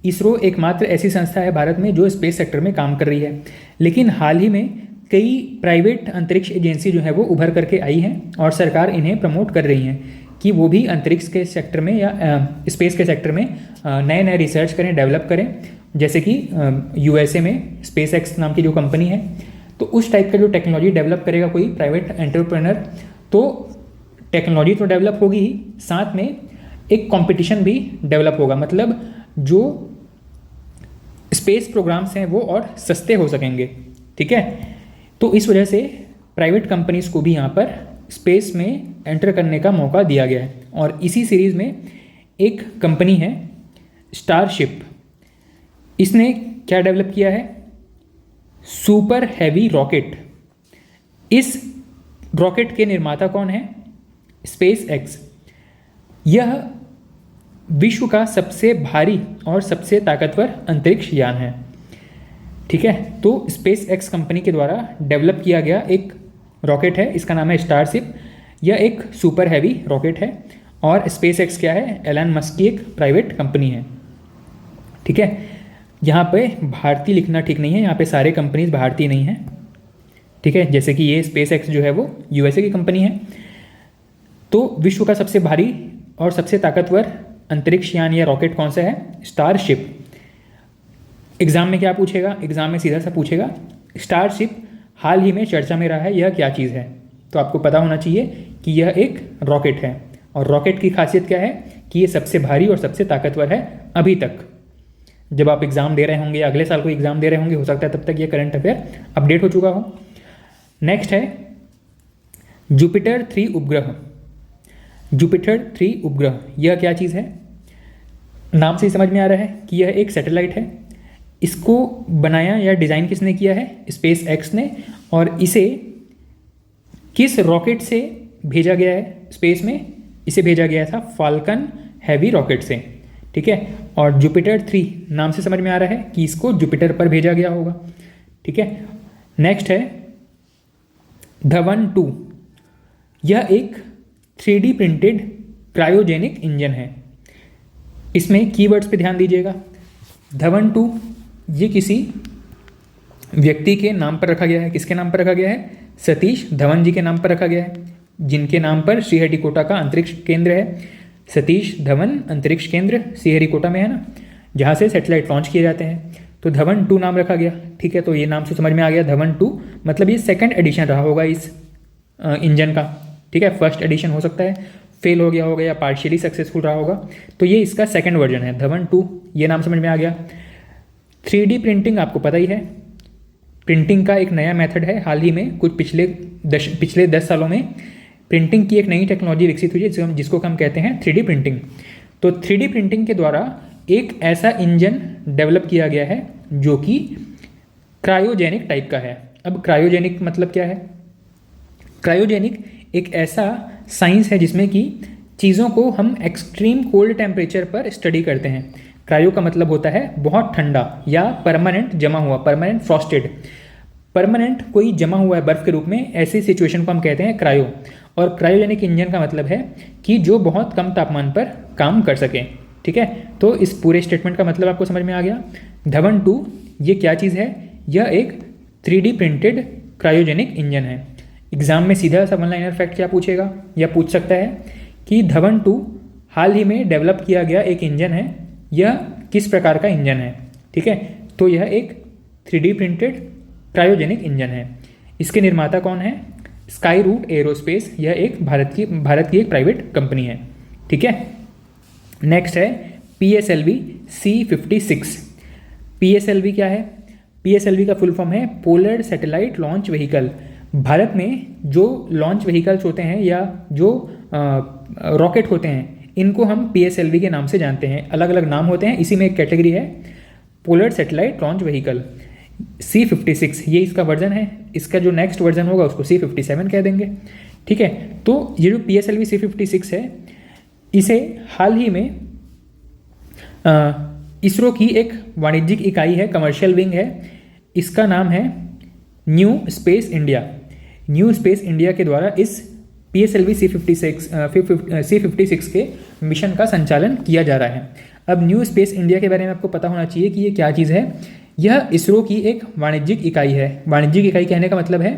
इसरो एकमात्र ऐसी संस्था है भारत में जो स्पेस सेक्टर में काम कर रही है, लेकिन हाल ही में कई प्राइवेट अंतरिक्ष एजेंसी जो है वो उभर करके आई हैं और सरकार इन्हें प्रमोट कर रही हैं कि वो भी अंतरिक्ष के सेक्टर में या स्पेस के सेक्टर में नए नए रिसर्च करें, डेवलप करें। जैसे कि USA में SpaceX नाम की जो कंपनी है, तो उस टाइप का जो टेक्नोलॉजी डेवलप करेगा कोई प्राइवेट एंटरप्रेन्योर, तो टेक्नोलॉजी तो डेवलप होगी ही, साथ में एक कंपटीशन भी डेवलप होगा। मतलब जो स्पेस प्रोग्राम्स हैं वो और सस्ते हो सकेंगे। ठीक है, तो इस वजह से प्राइवेट कंपनीज को भी यहाँ पर स्पेस में एंटर करने का मौका दिया गया है। और इसी सीरीज़ में एक कंपनी है स्टारशिप, इसने क्या डेवलप किया है, सुपर हैवी रॉकेट। इस रॉकेट के निर्माता कौन है, स्पेस एक्स। यह विश्व का सबसे भारी और सबसे ताकतवर अंतरिक्ष यान है। ठीक है, तो स्पेस एक्स कंपनी के द्वारा डेवलप किया गया एक रॉकेट है, इसका नाम है स्टारशिप। यह एक सुपर हैवी रॉकेट है और स्पेस एक्स क्या है, एलन मस्क की एक प्राइवेट कंपनी है। ठीक है, यहाँ पे भारतीय लिखना ठीक नहीं है, यहाँ पे सारे कंपनीज भारतीय नहीं हैं। ठीक है, जैसे कि ये स्पेस एक्स जो है वो यूएसए की कंपनी है। तो विश्व का सबसे भारी और सबसे ताकतवर अंतरिक्ष यान या रॉकेट कौन सा है, स्टारशिप। एग्जाम में क्या पूछेगा, एग्जाम में सीधा सा पूछेगा स्टारशिप हाल ही में चर्चा में रहा है, यह क्या चीज़ है। तो आपको पता होना चाहिए कि यह एक रॉकेट है और रॉकेट की खासियत क्या है कि ये सबसे भारी और सबसे ताकतवर है अभी तक। जब आप एग्जाम दे रहे होंगे, अगले साल को एग्जाम दे रहे होंगे, हो सकता है तब तक ये करंट अफेयर अपडेट हो चुका हो। नेक्स्ट है जुपिटर 3 उपग्रह। जुपिटर 3 उपग्रह यह क्या चीज़ है, नाम से ही समझ में आ रहा है कि यह एक सैटेलाइट है। इसको बनाया या डिज़ाइन किसने किया है, स्पेस एक्स ने। और इसे किस रॉकेट से भेजा गया है स्पेस में, इसे भेजा गया था फाल्कन हैवी रॉकेट से। ठीक है, और जुपिटर 3 नाम से समझ में आ रहा है कि इसको जुपिटर पर भेजा गया होगा। ठीक है, नेक्स्ट है धवन 2। यह एक 3D प्रिंटेड क्रायोजेनिक इंजन है। इसमें कीवर्ड्स पे ध्यान दीजिएगा। धवन 2 ये किसी व्यक्ति के नाम पर रखा गया है। किसके नाम पर रखा गया है, सतीश धवन जी के नाम पर रखा गया है, जिनके नाम पर श्रीहरिकोटा का अंतरिक्ष केंद्र है। सतीश धवन अंतरिक्ष केंद्र श्रीहरिकोटा में है ना, जहाँ से सैटेलाइट लॉन्च किए जाते हैं। तो धवन 2 नाम रखा गया। ठीक है, तो ये नाम से समझ में आ गया धवन 2 मतलब ये सेकंड एडिशन रहा होगा इस इंजन का। ठीक है, फर्स्ट एडिशन हो सकता है फेल हो गया होगा या पार्शियली सक्सेसफुल रहा होगा, तो ये इसका सेकंड वर्जन है धवन 2। ये नाम समझ में आ गया। 3D प्रिंटिंग आपको पता ही है, प्रिंटिंग का एक नया मेथड है। हाल ही में कुछ पिछले 10 सालों में प्रिंटिंग की एक नई टेक्नोलॉजी विकसित हुई है जिसको हम कहते हैं 3D प्रिंटिंग। तो 3D प्रिंटिंग के द्वारा एक ऐसा इंजन डेवलप किया गया है जो कि क्रायोजेनिक टाइप का है। अब क्रायोजेनिक मतलब क्या है, क्रायोजेनिक एक ऐसा साइंस है जिसमें कि चीज़ों को हम एक्सट्रीम कोल्ड टेम्परेचर पर स्टडी करते हैं। क्रायो का मतलब होता है बहुत ठंडा या परमानेंट जमा हुआ, परमानेंट फ्रॉस्टेड। परमानेंट कोई जमा हुआ है बर्फ के रूप में, ऐसी सिचुएशन को हम कहते हैं क्रायो। और क्रायोजेनिक इंजन का मतलब है कि जो बहुत कम तापमान पर काम कर सके। ठीक है, तो इस पूरे स्टेटमेंट का मतलब आपको समझ में आ गया। धवन 2 ये क्या चीज़ है, यह एक 3D प्रिंटेड क्रायोजेनिक इंजन है। एग्जाम में सीधा सा वन लाइनर फैक्ट क्या पूछेगा या पूछ सकता है कि धवन 2 हाल ही में डेवलप किया गया एक इंजन है, यह किस प्रकार का इंजन है। ठीक है, तो यह एक 3D प्रिंटेड क्रायोजेनिक इंजन है। इसके निर्माता कौन है, स्काई रूट एरोस्पेस। यह एक भारत की एक प्राइवेट कंपनी है। ठीक है, नेक्स्ट है PSLV C56। PSLV क्या है, PSLV का फुल फॉर्म है polar satellite launch vehicle. Bharat में जो लॉन्च व्हीकल्स होते हैं या जो रॉकेट होते हैं, इनको हम PSLV के नाम से जानते हैं। अलग अलग नाम होते हैं, इसी में एक कैटेगरी है polar satellite launch vehicle. C56 ये इसका वर्जन है। इसका जो नेक्स्ट वर्जन होगा उसको C57 कह देंगे। ठीक है, तो ये जो PSLV C56 है, इसे हाल ही में इसरो की एक वाणिज्यिक इकाई है, कमर्शियल विंग है, इसका नाम है new space India. New space India के द्वारा इस PSLV C56 के मिशन का संचालन किया जा रहा है। अब न्यू स्पेस इंडिया के बारे में आपको पता होना चाहिए कि ये क्या चीज़ है। यह इसरो की एक वाणिज्यिक इकाई है। वाणिज्यिक इकाई कहने का मतलब है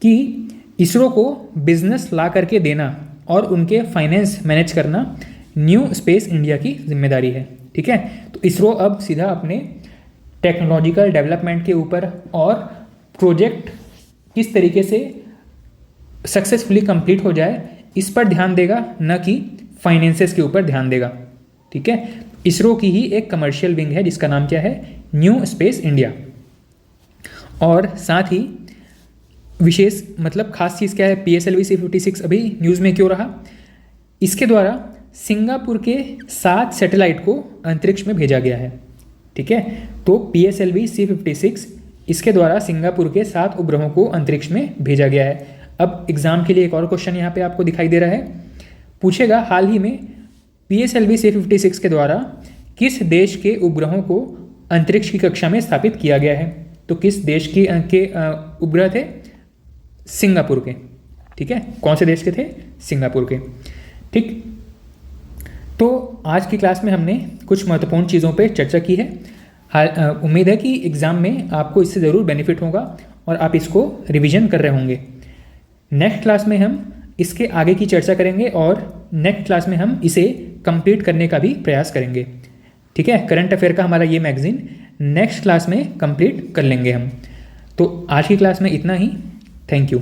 कि इसरो को बिजनेस ला करके देना और उनके फाइनेंस मैनेज करना न्यू स्पेस इंडिया की जिम्मेदारी है। ठीक है, तो इसरो अब सीधा अपने टेक्नोलॉजिकल डेवलपमेंट के ऊपर और प्रोजेक्ट किस तरीके से सक्सेसफुली कंप्लीट हो जाए इस पर ध्यान देगा, न कि फाइनेंसेस के ऊपर ध्यान देगा। ठीक है, इसरो की ही एक कमर्शियल विंग है जिसका नाम क्या है, न्यू स्पेस इंडिया। और साथ ही विशेष मतलब खास चीज़ क्या है, PSLV C56 अभी न्यूज़ में क्यों रहा? इसके द्वारा सिंगापुर के 7 सैटेलाइट को अंतरिक्ष में भेजा गया है। ठीक है, तो PSLV C56 इसके द्वारा सिंगापुर के 7 उपग्रहों को अंतरिक्ष में भेजा गया है। अब एग्जाम के लिए एक और क्वेश्चन यहाँ पे आपको दिखाई दे रहा है, पूछेगा हाल ही में PSLV C56 के द्वारा किस देश के उपग्रहों को अंतरिक्ष की कक्षा में स्थापित किया गया है? तो किस देश के उपग्रह थे? सिंगापुर के। ठीक है, कौन से देश के थे? सिंगापुर के। ठीक, तो आज की क्लास में हमने कुछ महत्वपूर्ण चीज़ों पे चर्चा की है। उम्मीद है कि एग्ज़ाम में आपको इससे ज़रूर बेनिफिट होगा और आप इसको रिवीजन कर रहे होंगे। नेक्स्ट क्लास में हम इसके आगे की चर्चा करेंगे और नेक्स्ट क्लास में हम इसे कंप्लीट करने का भी प्रयास करेंगे। ठीक है, करंट अफेयर का हमारा ये मैगजीन नेक्स्ट क्लास में कंप्लीट कर लेंगे हम। तो आज की क्लास में इतना ही। Thank you.